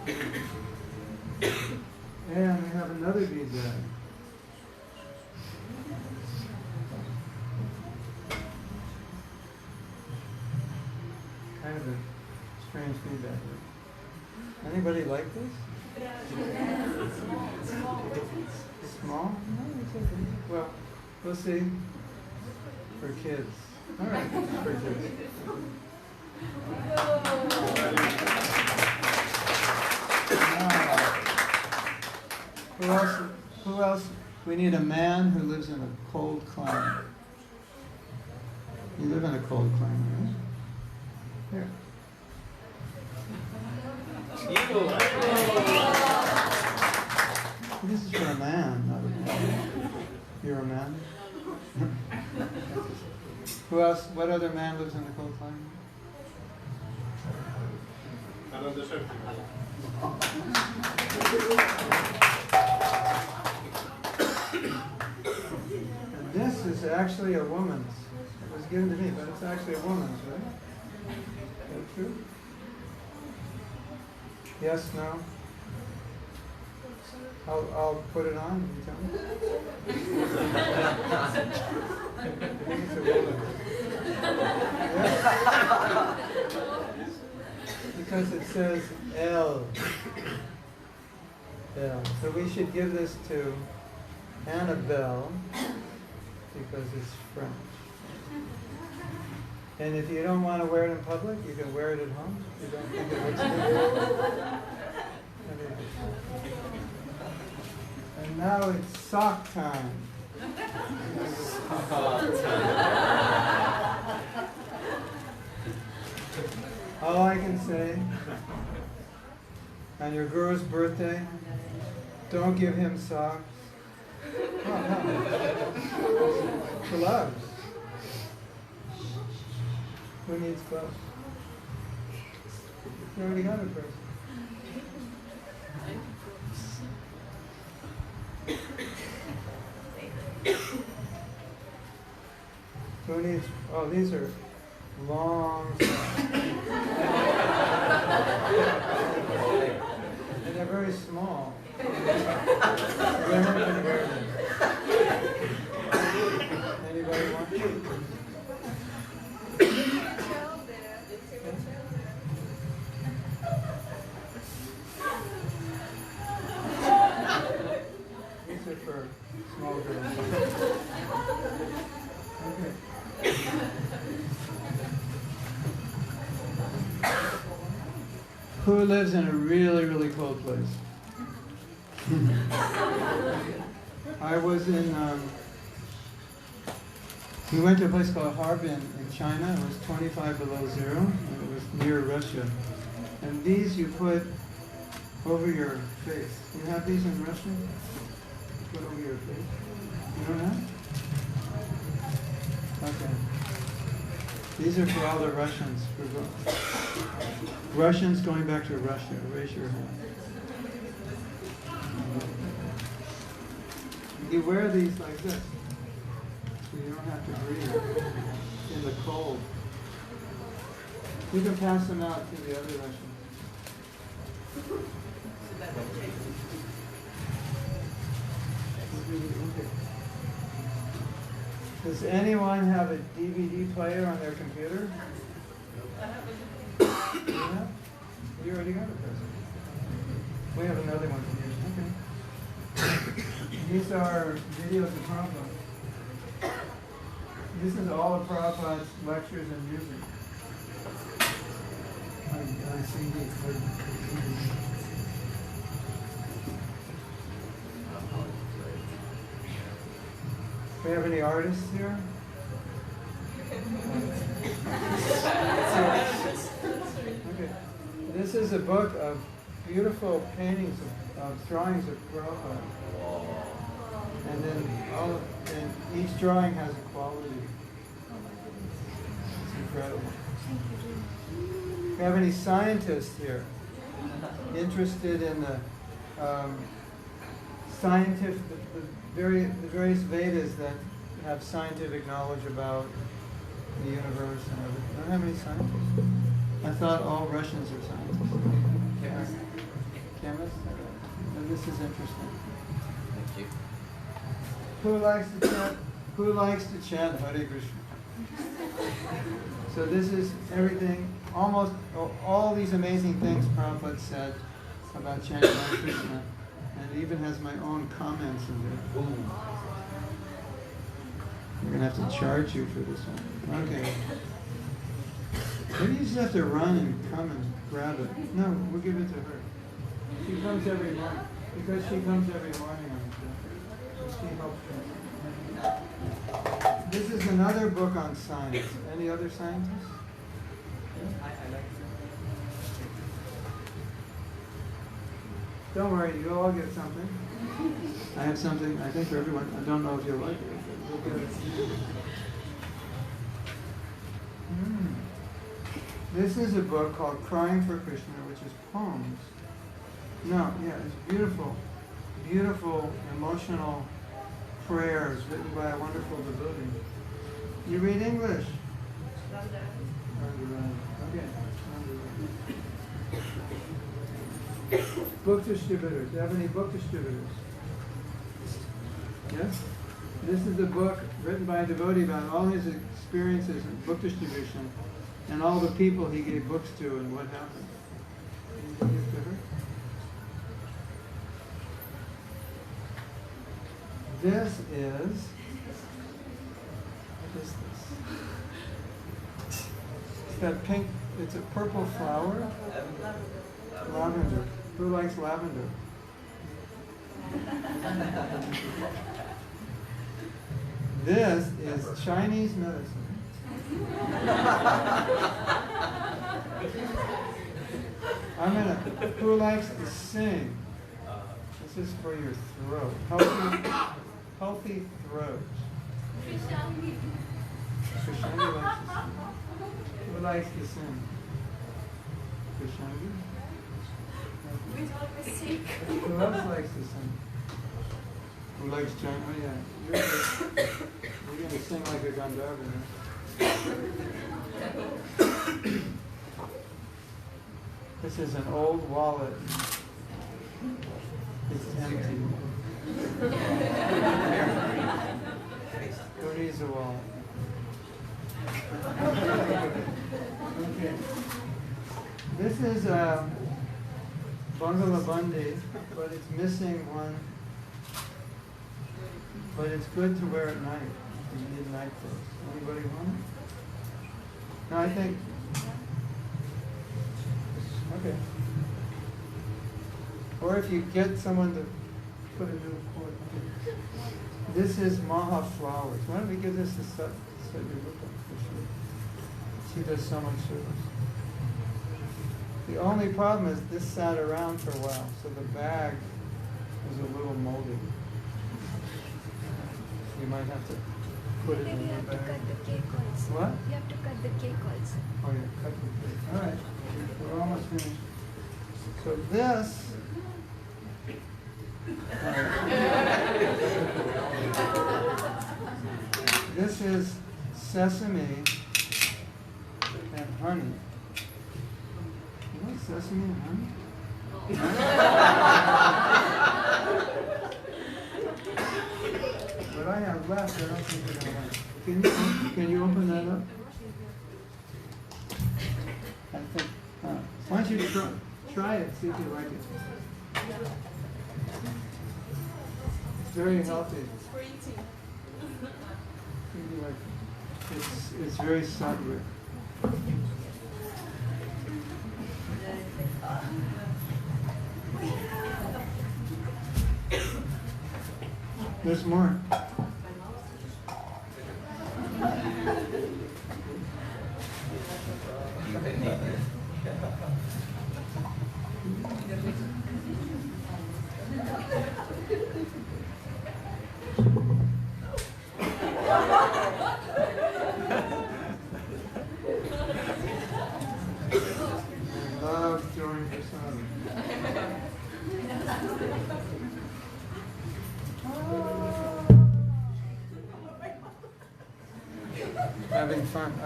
A: And we have another bead bag. Kind of a strange bead bag. Anybody like this? Small? No, it's okay. Well, we'll see. For kids. All right, for kids. Now, who else? We need a man who lives in a cold climate. You live in a cold climate, right? Here. This is for a man, not a woman. You're a man? Who else? What other man lives in a cold climate? And this is actually a woman's. It was given to me, but it's actually a woman's, right? Is that true? Yes, no? I'll put it on, you tell me. I think it's a woman. Yes. Because it says L. L. So we should give this to Annabelle because it's French. And if you don't want to wear it in public, you can wear it at home. You don't think it looks good. And now it's sock time. All I can say, on your guru's birthday, don't give him socks. Oh, no. Gloves. Who needs gloves? You already got a person. Who needs, oh, these are long socks. And they're very small. They're not going to wear them. Anybody want to? These are for small girls. Okay. Who lives in a really, really cold place? I was in, we went to a place called Harbin in China. It was 25 below zero, and it was near Russia. And these you put over your face. You have these in Russia? You put over your face? You don't have? Okay. These are for all the Russians. Russians going back to Russia. Raise your hand. You wear these like this, so you don't have to breathe in the cold. You can pass them out to the other Russians. Okay. Does anyone have a DVD player on their computer? Yeah? You already got it, person. We have another one for you. Okay. These are videos of Prabhupada. This is all of Prabhupada's lectures and music. I see these. Do we have any artists here? Okay. This is a book of beautiful paintings of drawings of Prabhupada. And then and each drawing has a quality. It's incredible. Do we have any scientists here interested in the scientific, the various Vedas that have scientific knowledge about the universe and everything? I don't have any scientists. I thought all Russians are scientists. Yeah. this is interesting.
B: Thank you.
A: Who likes to chant? Who likes to chant Hare Krishna? So this is everything, almost all these amazing things Prabhupada said about chanting Hare Krishna, and it even has my own comments in there.
B: Ooh.
A: We're gonna have to charge you for this one. Okay. Maybe you just have to run and come and grab it. No, we'll give it to her. She comes every morning. Because she comes every morning. She helps me. This is another book on science. Any other scientists?
B: I like it.
A: Don't worry, you'll all get something. I have something, I think, for everyone. I don't know if you'll like it. But you'll get it. This is a book called Crying for Krishna, which is poems. No, yeah, it's beautiful, beautiful, emotional prayers written by a wonderful devotee. You read English? Okay. Book distributors. Do you have any book distributors? Yes? This is a book written by a devotee about all his experiences in book distribution and all the people he gave books to and what happened. Can you give it to her? This is, what is this? It's that pink, it's a purple flower. Lavender. Who likes lavender? This is Chinese medicine. Who likes to sing? This is for your throat. Healthy throat. Krishna likes to sing. Who likes to sing? Krishna?
G: We don't sing.
A: Who else likes to sing? Who likes China? Oh yeah. You're going to sing like a Gandharva. This is an old wallet. It's empty. Who needs a wallet? Okay. This is Bangala Bandi, but it's missing one. But it's good to wear at night. You need night clothes. Anybody want it? No, I think. Okay. Or if you get someone to put a new cord. This is Maha Flowers. Why don't we give this to Sat She does so much service. The only problem is this sat around for a while, so the bag was a little moldy. You might have to put it in
H: Maybe you
A: the
H: have to
A: bag.
H: cut the cake also.
A: What?
H: You have to cut the cake also.
A: Oh yeah, cut the cake. All right, we're almost finished. So this. This is sesame and honey. You like sesame and honey? What I have left, I don't think you're going to like. Can you open that up? I think. Why don't you try it, see if you like it. It's very healthy.
D: It's for eating.
A: Maybe like it's very sattvic. There's more. Love throwing prasadam. Having fun. I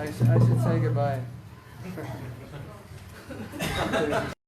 A: should say goodbye.